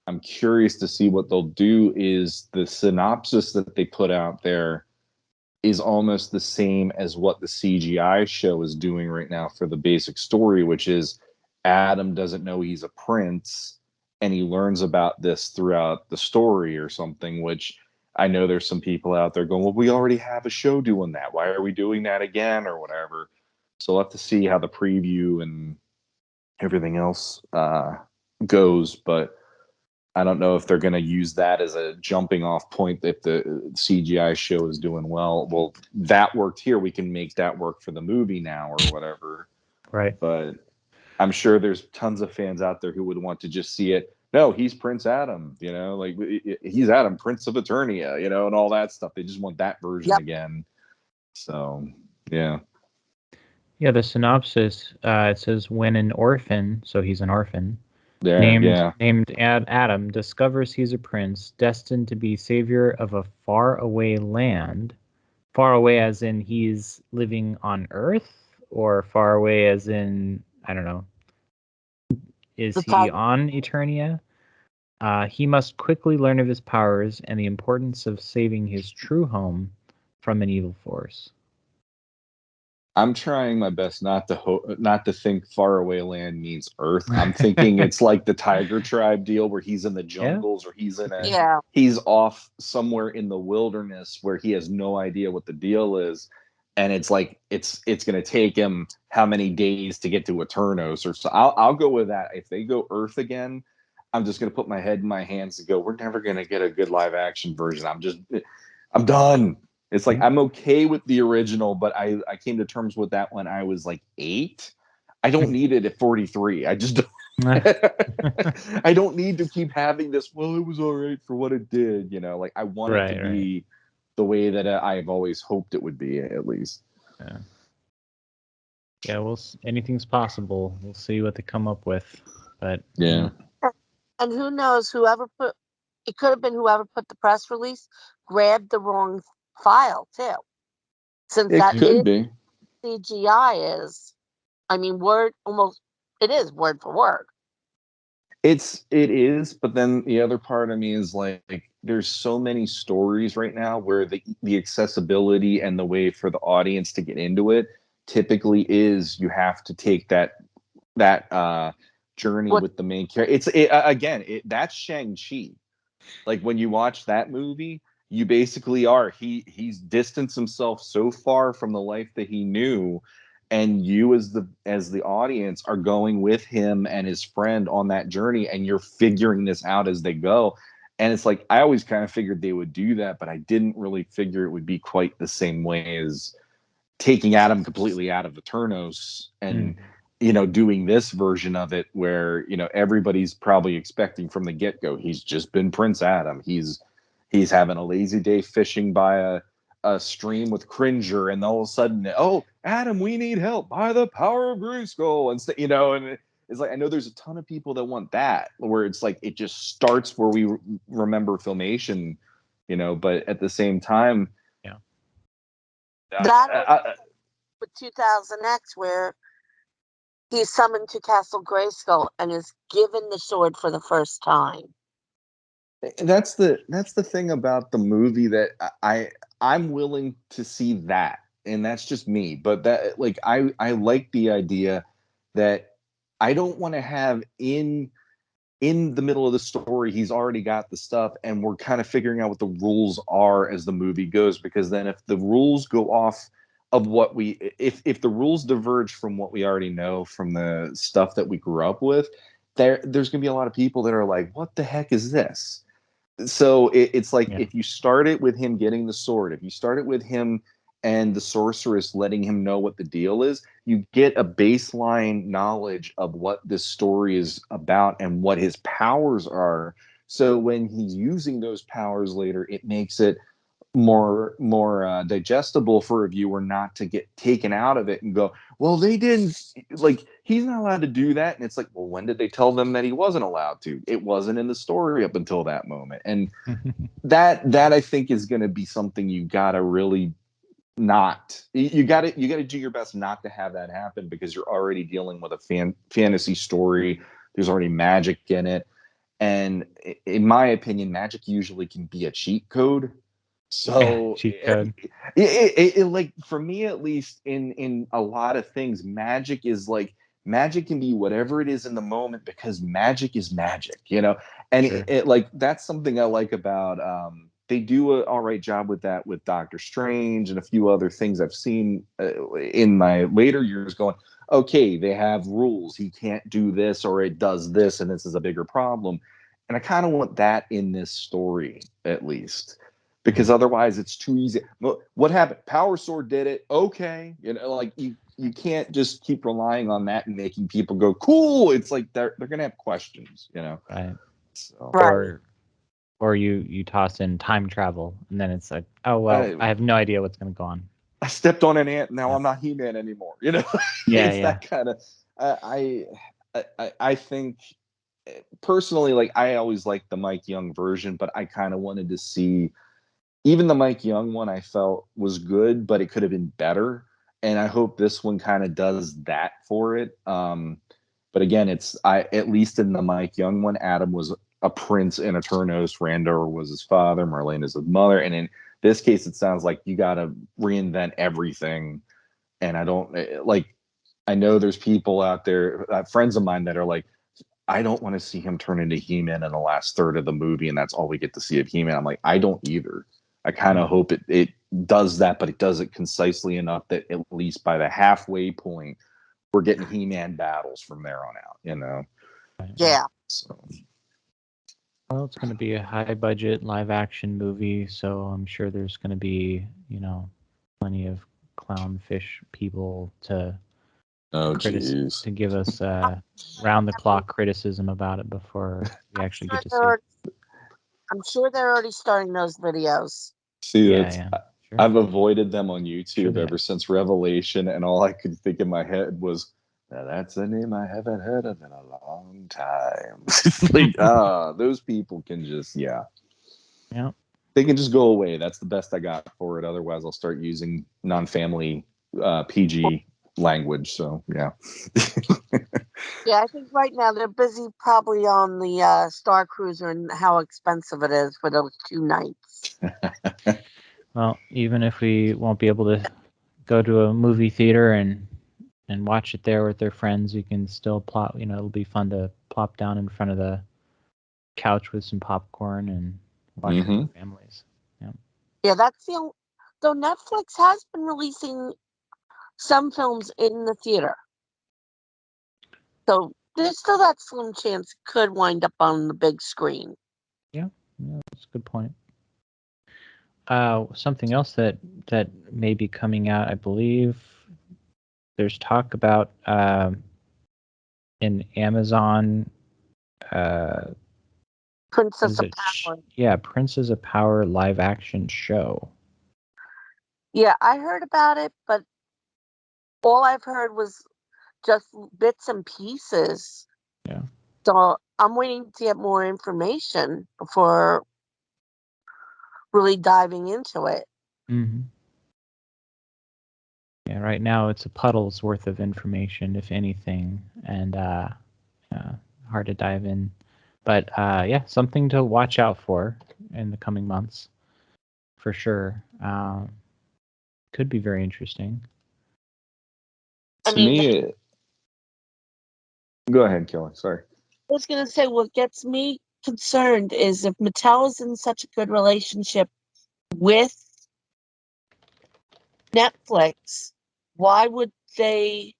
Speaker 1: I'm curious to see what they'll do, is the synopsis that they put out there is almost the same as what the CGI show is doing right now for the basic story, which is Adam doesn't know he's a prince, and he learns about this throughout the story or something, which I know there's some people out there going, well, we already have a show doing that. Why are we doing that again or whatever? So we'll have to see how the preview and everything else goes. But I don't know if they're going to use that as a jumping off point if the CGI show is doing well. Well, that worked here. We can make that work for the movie now or whatever.
Speaker 3: Right.
Speaker 1: But I'm sure there's tons of fans out there who would want to just see it. No, he's Prince Adam, like he's Adam, Prince of Eternia, and all that stuff. They just want that version again. So, yeah.
Speaker 3: Yeah, the synopsis, it says, when an orphan, so he's an orphan,
Speaker 1: There,
Speaker 3: named Adam discovers he's a prince destined to be savior of a faraway land. Far away as in he's living on Earth, or far away as in, I don't know, is he on Eternia? He must quickly learn of his powers and the importance of saving his true home from an evil force.
Speaker 1: I'm trying my best not to think faraway land means Earth. I'm thinking it's like the Tiger Tribe deal where he's in the jungles or he's in he's off somewhere in the wilderness where he has no idea what the deal is, and it's like it's going to take him how many days to get to Eternos or so. I'll go with that. If they go Earth again, I'm just going to put my head in my hands and go, we're never going to get a good live action version. I'm done. It's like I'm okay with the original, but I came to terms with that when I was like 8. I don't need it at 43. I just don't. I don't need to keep having this. Well, it was all right for what it did, Like I want it to be the way that I've always hoped it would be, at least.
Speaker 3: Yeah. Anything's possible. We'll see what they come up with, but
Speaker 2: and who knows? It could have been whoever put the press release grabbed the wrong file too, since
Speaker 1: it could be
Speaker 2: CGI is, it is word for word.
Speaker 1: It is, but then the other part of me is like there's so many stories right now where the accessibility and the way for the audience to get into it typically is you have to take that journey with the main character. That's Shang-Chi. Like when you watch that movie, you basically he's distanced himself so far from the life that he knew, and you as the audience are going with him and his friend on that journey, and you're figuring this out as they go. And it's like I always kind of figured they would do that, but I didn't really figure it would be quite the same way as taking Adam completely out of Eternos and doing this version of it where everybody's probably expecting from the get-go he's just been Prince Adam. He's having a lazy day fishing by a stream with Cringer, and all of a sudden, oh, Adam, we need help by the power of Grayskull, and it's like I know there's a ton of people that want that, where it's like it just starts where we remember Filmation, but at the same time,
Speaker 2: with 2000X, where he's summoned to Castle Grayskull and is given the sword for the first time.
Speaker 1: That's the thing about the movie that I'm willing to see that, and that's just me. But that like I like the idea that I don't want to have in the middle of the story he's already got the stuff and we're kind of figuring out what the rules are as the movie goes, because then if the rules go off of what if the rules diverge from what we already know from the stuff that we grew up with, there's gonna be a lot of people that are like, what the heck is this? So it's like if you start it with him getting the sword, if you start it with him and the sorceress letting him know what the deal is, you get a baseline knowledge of what this story is about and what his powers are. So when he's using those powers later, it makes it more digestible for a viewer not to get taken out of it and go, well, they didn't, like, he's not allowed to do that. And it's like, well, when did they tell them that he wasn't allowed to? It wasn't in the story up until that moment. And that I think is going to be something you gotta really you gotta do your best not to have that happen, because you're already dealing with a fantasy story. There's already magic in it, and in my opinion, magic usually can be a cheat code. So
Speaker 3: Cheat code.
Speaker 1: like for me at least, in a lot of things, magic is like magic can be whatever it is in the moment because magic is magic, and
Speaker 3: Sure.
Speaker 1: like that's something I like about they do an all right job with that with Doctor Strange and a few other things I've seen in my later years going, okay, they have rules, he can't do this or it does this and this is a bigger problem, and I kind of want that in this story at least, because otherwise it's too easy. What happened? Power Sword did it. Okay, like you can't just keep relying on that and making people go cool. It's like they're gonna have questions,
Speaker 3: Right.
Speaker 1: So
Speaker 2: Right.
Speaker 3: Or you toss in time travel, and then it's like, oh well, I have no idea what's going to go on.
Speaker 1: I stepped on an ant. Now I'm not He-Man anymore.
Speaker 3: Yeah,
Speaker 1: It's that kind of. I think personally, like I always liked the Mike Young version, but I kind of wanted to see even the Mike Young one. I felt was good, but it could have been better. And I hope this one kind of does that for it. But again, at least in the Mike Young one, Adam was a prince in Eternos. Randor was his father. Marlene is his mother. And in this case, it sounds like you got to reinvent everything. And I don't like. I know there's people out there, friends of mine, that are like, I don't want to see him turn into He-Man in the last third of the movie, and that's all we get to see of He-Man. I'm like, I don't either. I kind of hope it does that, but it does it concisely enough that at least by the halfway point, we're getting He-Man battles from there on out,
Speaker 2: Yeah.
Speaker 1: So
Speaker 3: Well, it's going to be a high budget live action movie, so I'm sure there's going to be, plenty of clownfish people to give us round the clock criticism about it before we actually get to see it.
Speaker 2: I'm sure they're already starting those videos.
Speaker 1: See,
Speaker 3: Yeah. Sure.
Speaker 1: I've avoided them on YouTube
Speaker 3: Sure
Speaker 1: ever since Revelation, and all I could think in my head was, now that's a name I haven't heard of in a long time. It's like, those people can just,
Speaker 3: Yeah.
Speaker 1: They can just go away. That's the best I got for it. Otherwise, I'll start using non-family PG language. So, yeah.
Speaker 2: Yeah, I think right now they're busy probably on the Star Cruiser and how expensive it is for those 2 nights.
Speaker 3: Well, even if we won't be able to go to a movie theater and watch it there with their friends, you can still plop. It'll be fun to plop down in front of the couch with some popcorn and watch with your families.
Speaker 2: Yeah, that's the only. Though Netflix has been releasing some films in the theater, so there's still that slim chance it could wind up on the big screen.
Speaker 3: Yeah, that's a good point. Something else that may be coming out, I believe. There's talk about an Amazon.
Speaker 2: Princess of Power.
Speaker 3: Princess of Power live action show.
Speaker 2: Yeah, I heard about it, but all I've heard was just bits and pieces.
Speaker 3: Yeah.
Speaker 2: So I'm waiting to get more information before really diving into it.
Speaker 3: Mm-hmm. Yeah, right now it's a puddle's worth of information, if anything, and hard to dive in. But something to watch out for in the coming months, for sure. Could be very interesting.
Speaker 1: Go ahead, Kelly. Sorry.
Speaker 2: I was going to say, what gets me concerned is if Mattel is in such a good relationship with Netflix, why would they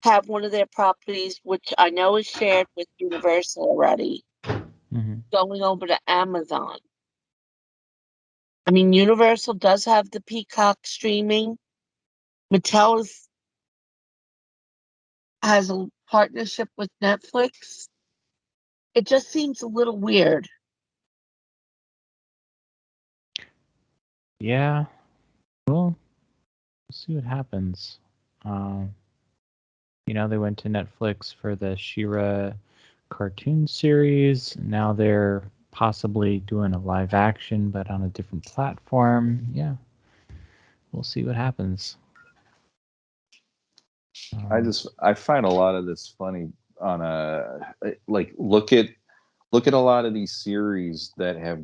Speaker 2: have one of their properties, which I know is shared with Universal already, going over to Amazon? I mean, Universal does have the Peacock streaming. Mattel has a partnership with Netflix. It just seems a little weird.
Speaker 3: Yeah. Well, we'll see what happens. They went to Netflix for the She-Ra cartoon series. Now they're possibly doing a live action, but on a different platform. Yeah. We'll see what happens.
Speaker 1: I find a lot of this funny on look at a lot of these series that have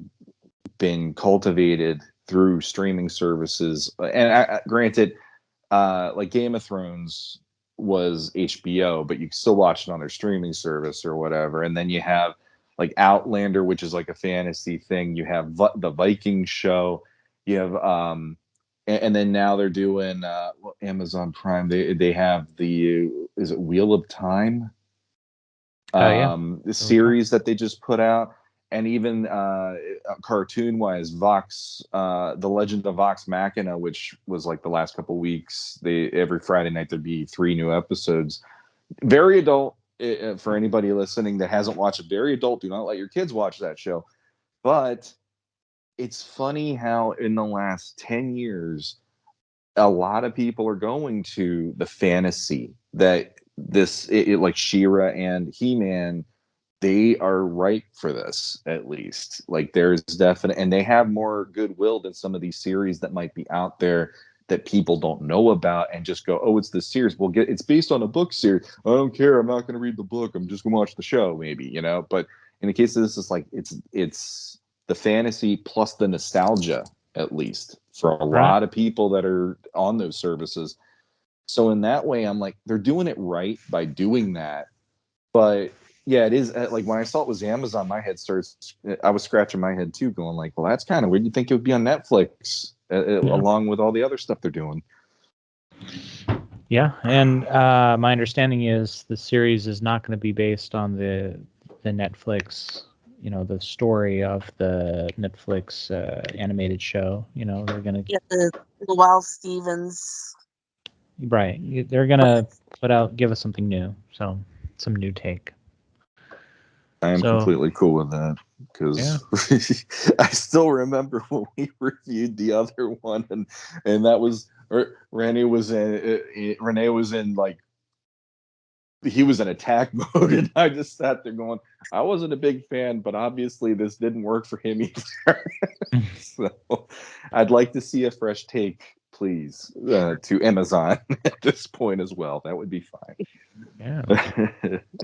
Speaker 1: been cultivated through streaming services. And granted, like Game of Thrones was HBO, but you can still watch it on their streaming service or whatever. And then you have like Outlander, which is like a fantasy thing. You have the Viking show. You have and then now they're doing Amazon Prime. They have the is it Wheel of Time? The series that they just put out, and even cartoon wise, Vox, the Legend of Vox Machina, which was like the last couple weeks. Every Friday night there'd be 3 new episodes. Very adult for anybody listening that hasn't watched it. Very adult. Do not let your kids watch that show. But it's funny how in the last 10 years, a lot of people are going to the fantasy that like She-Ra and He-Man, they are ripe for this, at least. Like there's definite, and they have more goodwill than some of these series that might be out there that people don't know about and just go, oh, it's this series. It's based on a book series. I don't care. I'm not going to read the book. I'm just going to watch the show, maybe, But in the case of this, it's like it's the fantasy plus the nostalgia, at least for a lot of people that are on those services. So in that way, I'm like, they're doing it right by doing that. But yeah, it is like when I saw it was Amazon, I was scratching my head too, going like, well, that's kind of weird. You'd think it would be on Netflix along with all the other stuff they're doing.
Speaker 3: Yeah, and my understanding is the series is not going to be based on the Netflix, the story of the Netflix animated show. They're going to
Speaker 2: get the Noel Stevens.
Speaker 3: Right, they're going to give us something new, so some new take.
Speaker 1: I am completely cool with that because I still remember when we reviewed the other one, and that was Renee was in like he was in attack mode, and I just sat there going, I wasn't a big fan, but obviously this didn't work for him either. So I'd like to see a fresh take, please, to Amazon at this point as well. That would be fine.
Speaker 3: Yeah,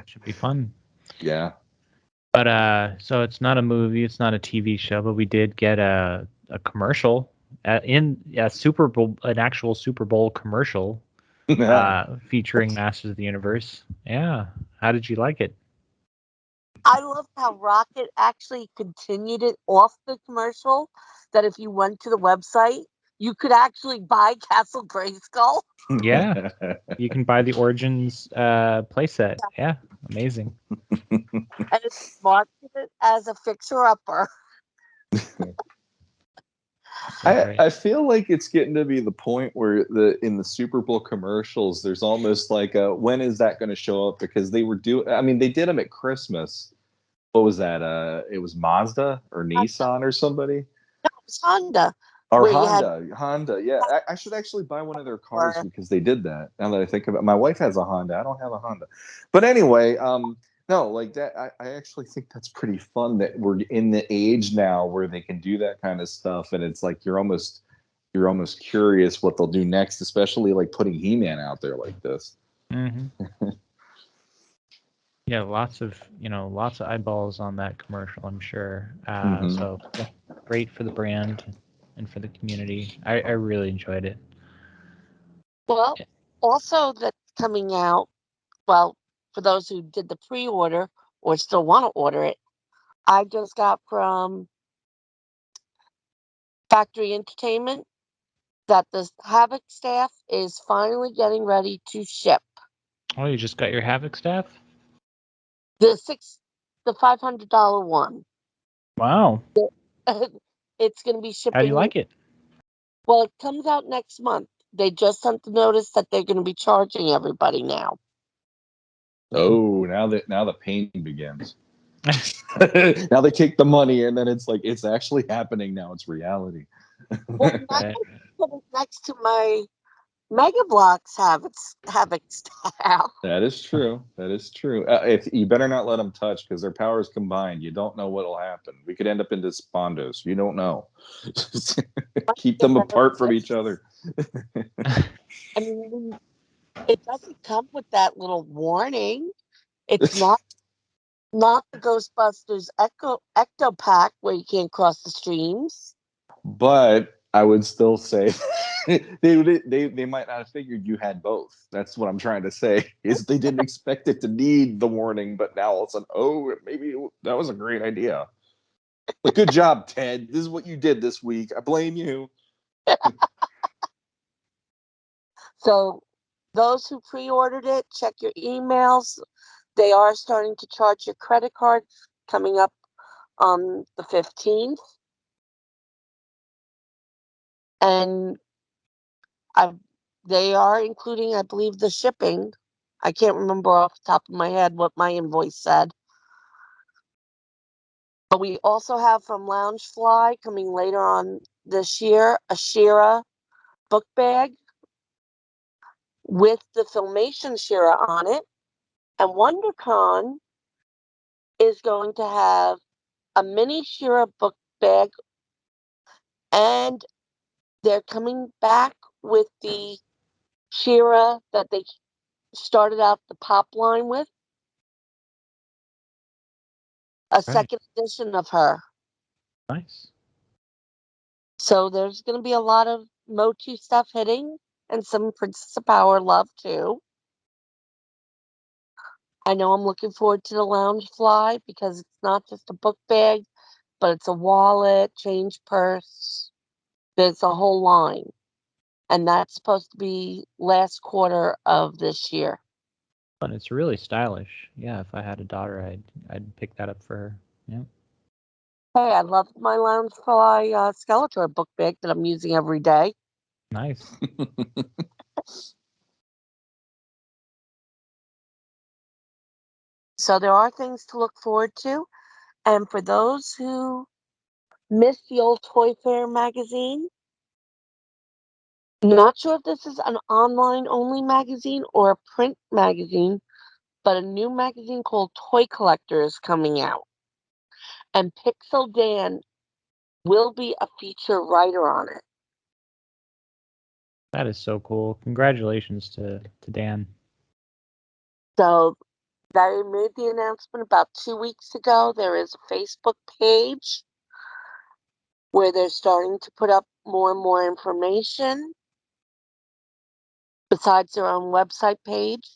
Speaker 3: should be fun.
Speaker 1: Yeah.
Speaker 3: But so it's not a movie, it's not a TV show, but we did get a commercial in a Super Bowl, an actual Super Bowl commercial featuring Masters of the Universe. Yeah, how did you like it?
Speaker 2: I love how Rocket actually continued it off the commercial. That if you went to the website, you could actually buy Castle Grayskull.
Speaker 3: Yeah, you can buy the Origins playset. Yeah, amazing.
Speaker 2: And it's marketed as a fixer-upper.
Speaker 1: I feel like it's getting to be the point where in the Super Bowl commercials, there's almost like when is that going to show up? Because they did them at Christmas. What was that? It was Mazda or Nissan or somebody?
Speaker 2: No, it was Honda.
Speaker 1: Or Honda. Yeah, I should actually buy one of their cars because they did that. Now that I think about it, my wife has a Honda. I don't have a Honda. But anyway, no, like that. I actually think that's pretty fun that we're in the age now where they can do that kind of stuff, and it's like you're almost curious what they'll do next, especially like putting He-Man out there like this.
Speaker 3: Mm-hmm. Yeah, lots of eyeballs on that commercial, I'm sure. So yeah, great for the brand and for the community. I really enjoyed it.
Speaker 2: Well, also that's coming out. Well, for those who did the pre-order or still want to order it, I just got from Factory Entertainment that the Havoc staff is finally getting ready to ship.
Speaker 3: Oh, you just got your Havoc staff?
Speaker 2: The $500 one.
Speaker 3: Wow.
Speaker 2: It's going to be shipping.
Speaker 3: How do you like it?
Speaker 2: Well, it comes out next month. They just sent the notice that they're going to be charging everybody now.
Speaker 1: Oh, now the pain begins. Now they take the money, and then it's like it's actually happening now. It's reality.
Speaker 2: Well, I put it next to my Mega Bloks Havoc staff.
Speaker 1: That is true. If you better not let them touch because their powers combined, you don't know what'll happen. We could end up in Despondos. You don't know. Keep them apart from each other.
Speaker 2: I mean, it doesn't come with that little warning. It's not Not the Ghostbusters Ecto Pack where you can't cross the streams.
Speaker 1: But I would still say they might not have figured you had both. That's what I'm trying to say. Is they didn't expect it to need the warning, but now all of a sudden, oh, maybe that was a great idea. But good job, Ted. This is what you did this week. I blame you.
Speaker 2: So those who pre-ordered it, check your emails. They are starting to charge your credit cards coming up on the 15th. And they are including, I believe, the shipping. I can't remember off the top of my head what my invoice said. But we also have from Loungefly coming later on this year, a Shira book bag with the Filmation Shira on it. And WonderCon is going to have a mini Shira book bag, and they're coming back with the Shira that they started out the pop line with, a second edition of her.
Speaker 3: Nice.
Speaker 2: So there's going to be a lot of MOTU stuff hitting and some Princess of Power love too. I know I'm looking forward to the Loungefly because it's not just a book bag, but it's a wallet, change purse. There's a whole line. And that's supposed to be last quarter of this year.
Speaker 3: But it's really stylish. Yeah, if I had a daughter, I'd pick that up for her. Yeah.
Speaker 2: Hey, I love my Loungefly Skeletor book bag that I'm using every day.
Speaker 3: Nice.
Speaker 2: So there are things to look forward to. And for those who missed the old Toyfair magazine, not sure if this is an online only magazine or a print magazine, but a new magazine called Toy Collector is coming out. And Pixel Dan will be a feature writer on it.
Speaker 3: That is so cool. Congratulations to Dan.
Speaker 2: So they made the announcement about 2 weeks ago. There is a Facebook page where they're starting to put up more and more information besides their own website page.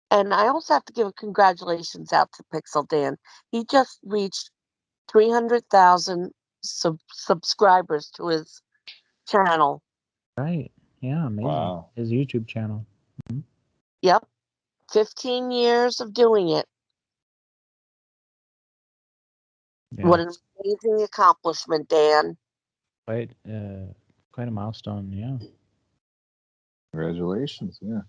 Speaker 2: And I also have to give a congratulations out to Pixel Dan. He just reached 300,000 subscribers to his channel.
Speaker 3: Right. Yeah, amazing.
Speaker 1: Wow.
Speaker 3: His YouTube channel. Mm-hmm.
Speaker 2: Yep. 15 years of doing it.
Speaker 3: Yeah.
Speaker 2: What an amazing accomplishment, Dan.
Speaker 3: Quite a milestone, yeah.
Speaker 1: Congratulations. Yeah.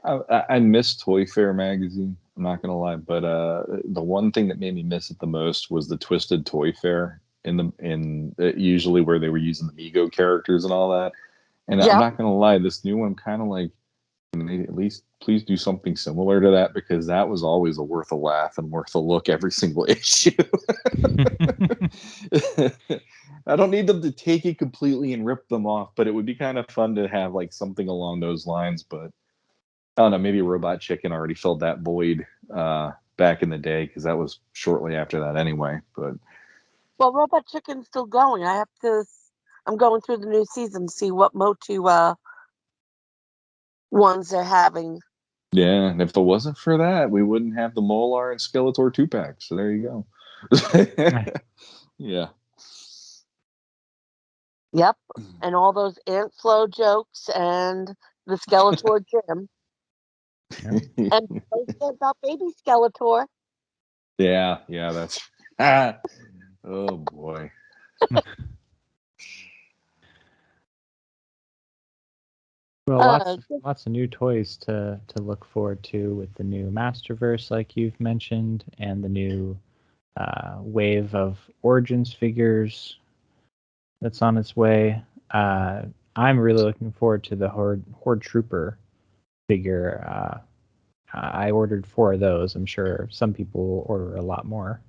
Speaker 1: I miss Toy Fair magazine. I'm not gonna lie, but the one thing that made me miss it the most was the Twisted Toy Fair usually where they were using the Mego characters and all that. And I'm
Speaker 2: Yep.
Speaker 1: not gonna lie, this new one kind of like, can they at least please do something similar to that, because that was always worth a laugh and worth a look every single issue. I don't need them to take it completely and rip them off, but it would be kind of fun to have like something along those lines. But I don't know, maybe Robot Chicken already filled that void back in the day, because that was shortly after that anyway. But
Speaker 2: Well, Robot Chicken's still going. I'm going through the new season to see what MOTU ones they're having.
Speaker 1: yeah, and if it wasn't for that, we wouldn't have the Molar and Skeletor 2-pack. So there you go. Yeah.
Speaker 2: Yep. And all those Ant Flow jokes and the Skeletor gym.
Speaker 3: Yeah.
Speaker 2: And don't forget about baby Skeletor.
Speaker 1: Yeah, that's oh boy.
Speaker 3: Well, lots of new toys to look forward to with the new Masterverse, like you've mentioned, and the new wave of Origins figures that's on its way. I'm really looking forward to the Horde Trooper figure. I ordered 4 of those. I'm sure some people will order a lot more.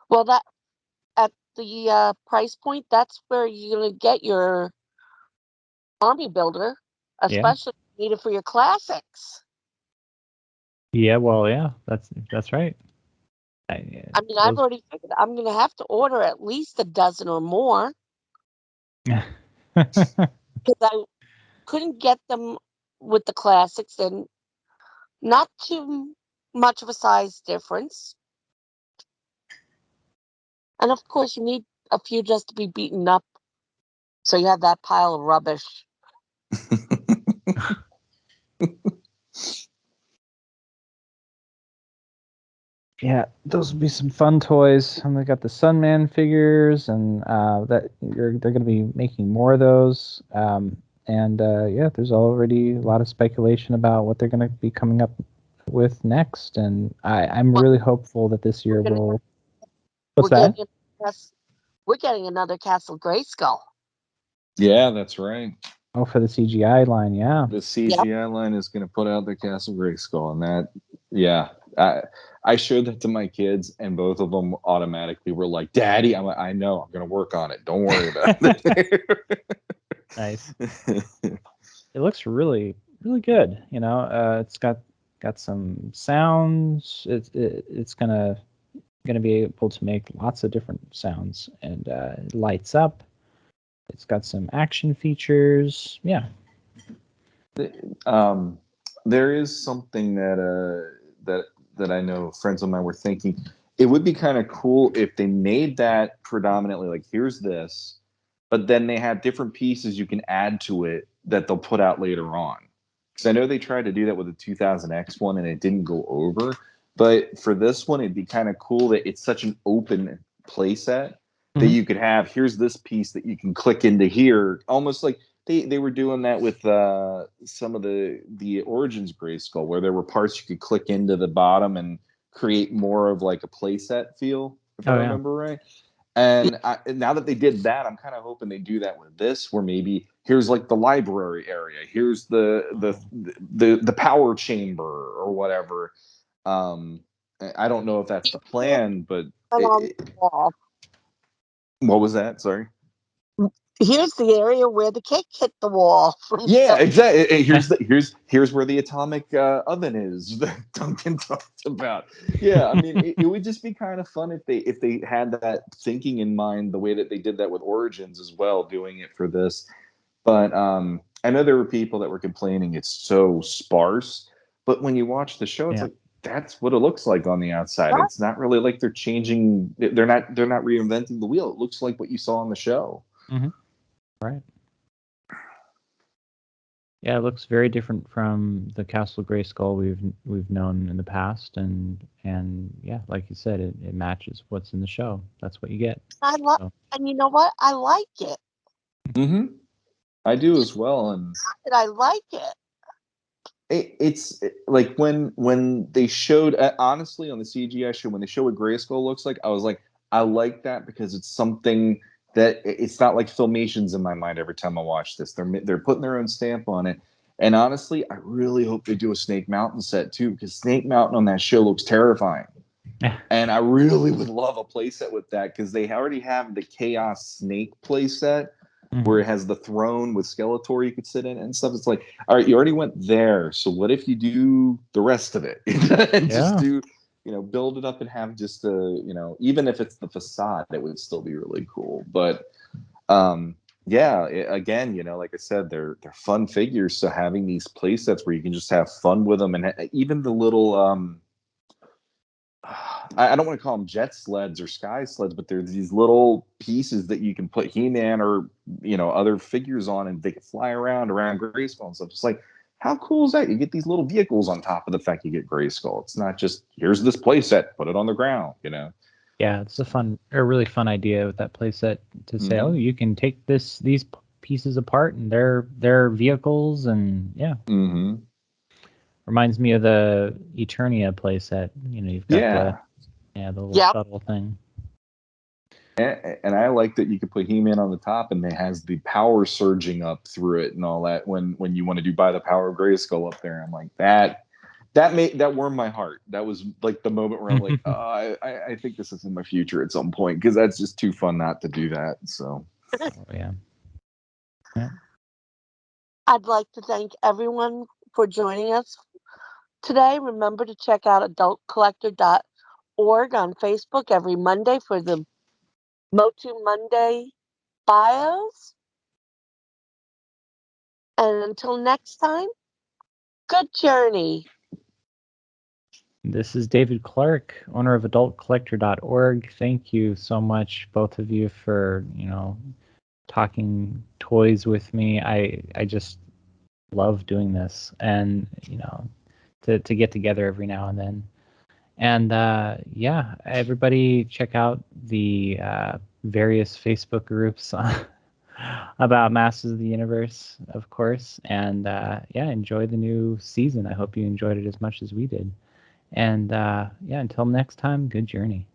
Speaker 2: Well, that at the price point, that's where you're gonna get your army builder, especially if you need it for your classics.
Speaker 3: Yeah, well, yeah, that's right.
Speaker 2: I've already figured I'm going to have to order at least a dozen or more because I couldn't get them with the classics, and not too much of a size difference. And of course, you need a few just to be beaten up, so you have that pile of rubbish.
Speaker 3: Yeah, those would be some fun toys. And they got the Sunman figures, and they're going to be making more of those. Yeah, there's already a lot of speculation about what they're going to be coming up with next. And I'm really hopeful that this year will. What's that?
Speaker 2: We're getting another Castle Grayskull.
Speaker 1: Yeah, that's right.
Speaker 3: Oh, for the CGI line, yeah.
Speaker 1: The CGI line is going to put out the Castle Grayskull, and that, yeah. I showed that to my kids, and both of them automatically were like, "Daddy," I'm like, "I know, I'm going to work on it. Don't worry about it."
Speaker 3: Nice. It looks really, really good. It's got some sounds. It's gonna be able to make lots of different sounds, and it lights up. It's got some action features. Yeah.
Speaker 1: There is something that I know friends of mine were thinking. It would be kind of cool if they made that predominantly like, here's this, but then they have different pieces you can add to it that they'll put out later on. Because I know they tried to do that with the 2000X one and it didn't go over. But for this one, it'd be kind of cool that it's such an open playset that you could have, here's this piece that you can click into here, almost like they were doing that with some of the Origins Grayskull, where there were parts you could click into the bottom and create more of like a playset feel, if I remember right. And now that they did that, I'm kind of hoping they do that with this, where maybe here's like the library area, here's the power chamber or whatever. I don't know if that's the plan, but what was that? Sorry.
Speaker 2: Here's the area where the cake hit the wall.
Speaker 1: Yeah, exactly. Here's where the atomic oven is that Duncan talked about. Yeah, I mean, it would just be kind of fun if they had that thinking in mind, the way that they did that with Origins as well, doing it for this. But I know there were people that were complaining it's so sparse. But when you watch the show, it's like that's what it looks like on the outside. It's not really like they're changing. They're not reinventing the wheel. It looks like what you saw on the show.
Speaker 3: Mm-hmm. Right. Yeah, it looks very different from the Castle Grayskull we've known in the past, and yeah, like you said, it matches what's in the show. That's what you get.
Speaker 2: And you know what? I like it.
Speaker 1: Mm-hmm. I do as well, and
Speaker 2: I like it.
Speaker 1: It's like when they showed, honestly, on the CGI show, when they show what Grayskull looks like, I was like, I like that because it's something that it's not like Filmation's in my mind every time I watch this. They're putting their own stamp on it. And honestly, I really hope they do a Snake Mountain set too, because Snake Mountain on that show looks terrifying. And I really would love a playset with that, because they already have the Chaos Snake playset where it has the throne with Skeletor you could sit in and stuff. It's like, all right, you already went there, so what if you do the rest of it? And just do, build it up and have just even if it's the facade, it would still be really cool. But again, like I said, they're fun figures, so having these play sets where you can just have fun with them, and even the little I don't want to call them jet sleds or sky sleds, but there's these little pieces that you can put He-Man or other figures on, and they can fly around Grayskull and stuff. It's like, how cool is that? You get these little vehicles on top of the fact you get Grayskull. It's not just, here's this play set, put it on the ground.
Speaker 3: Yeah, it's a really fun idea with that play set to say, oh, you can take these pieces apart and they're vehicles, and yeah.
Speaker 1: Mm-hmm.
Speaker 3: Reminds me of the Eternia playset. You've got the little shuttle thing.
Speaker 1: And I like that you could put He-Man on the top, and it has the power surging up through it and all that. When you want to do By the Power of Grayskull up there, I'm like, that warmed my heart. That was like the moment where I'm like, I think this is in my future at some point, because that's just too fun not to do that. So,
Speaker 3: yeah.
Speaker 2: I'd like to thank everyone for joining us Today, remember to check out adultcollector.org on Facebook every Monday for the MOTU Monday bios. And until next time, good journey.
Speaker 3: This is David Clark, owner of adultcollector.org. Thank you so much, both of you, for, talking toys with me. I just love doing this, and, to get together every now and then. And yeah, everybody check out the various Facebook groups about Masters of the Universe, of course. And yeah, enjoy the new season. I hope you enjoyed it as much as we did. And yeah, until next time, good journey.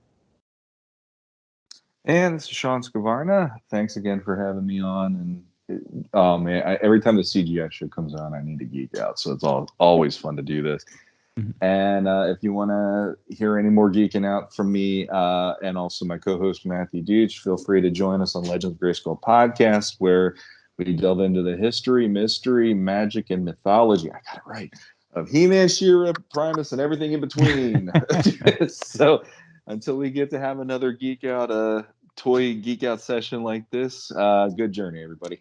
Speaker 1: And this is Shawn Skvarna. Thanks again for having me on. And oh man, every time the CGI show comes on, I need to geek out. So it's always fun to do this.
Speaker 3: Mm-hmm.
Speaker 1: And if you want to hear any more geeking out from me and also my co-host Matthew Deitch, feel free to join us on Legends of Grayskull podcast, where we delve into the history, mystery, magic, and mythology. I got it right. Of He-Man, She-Ra, Primus, and everything in between. So until we get to have another geek out, toy geek out session like this, good journey, everybody.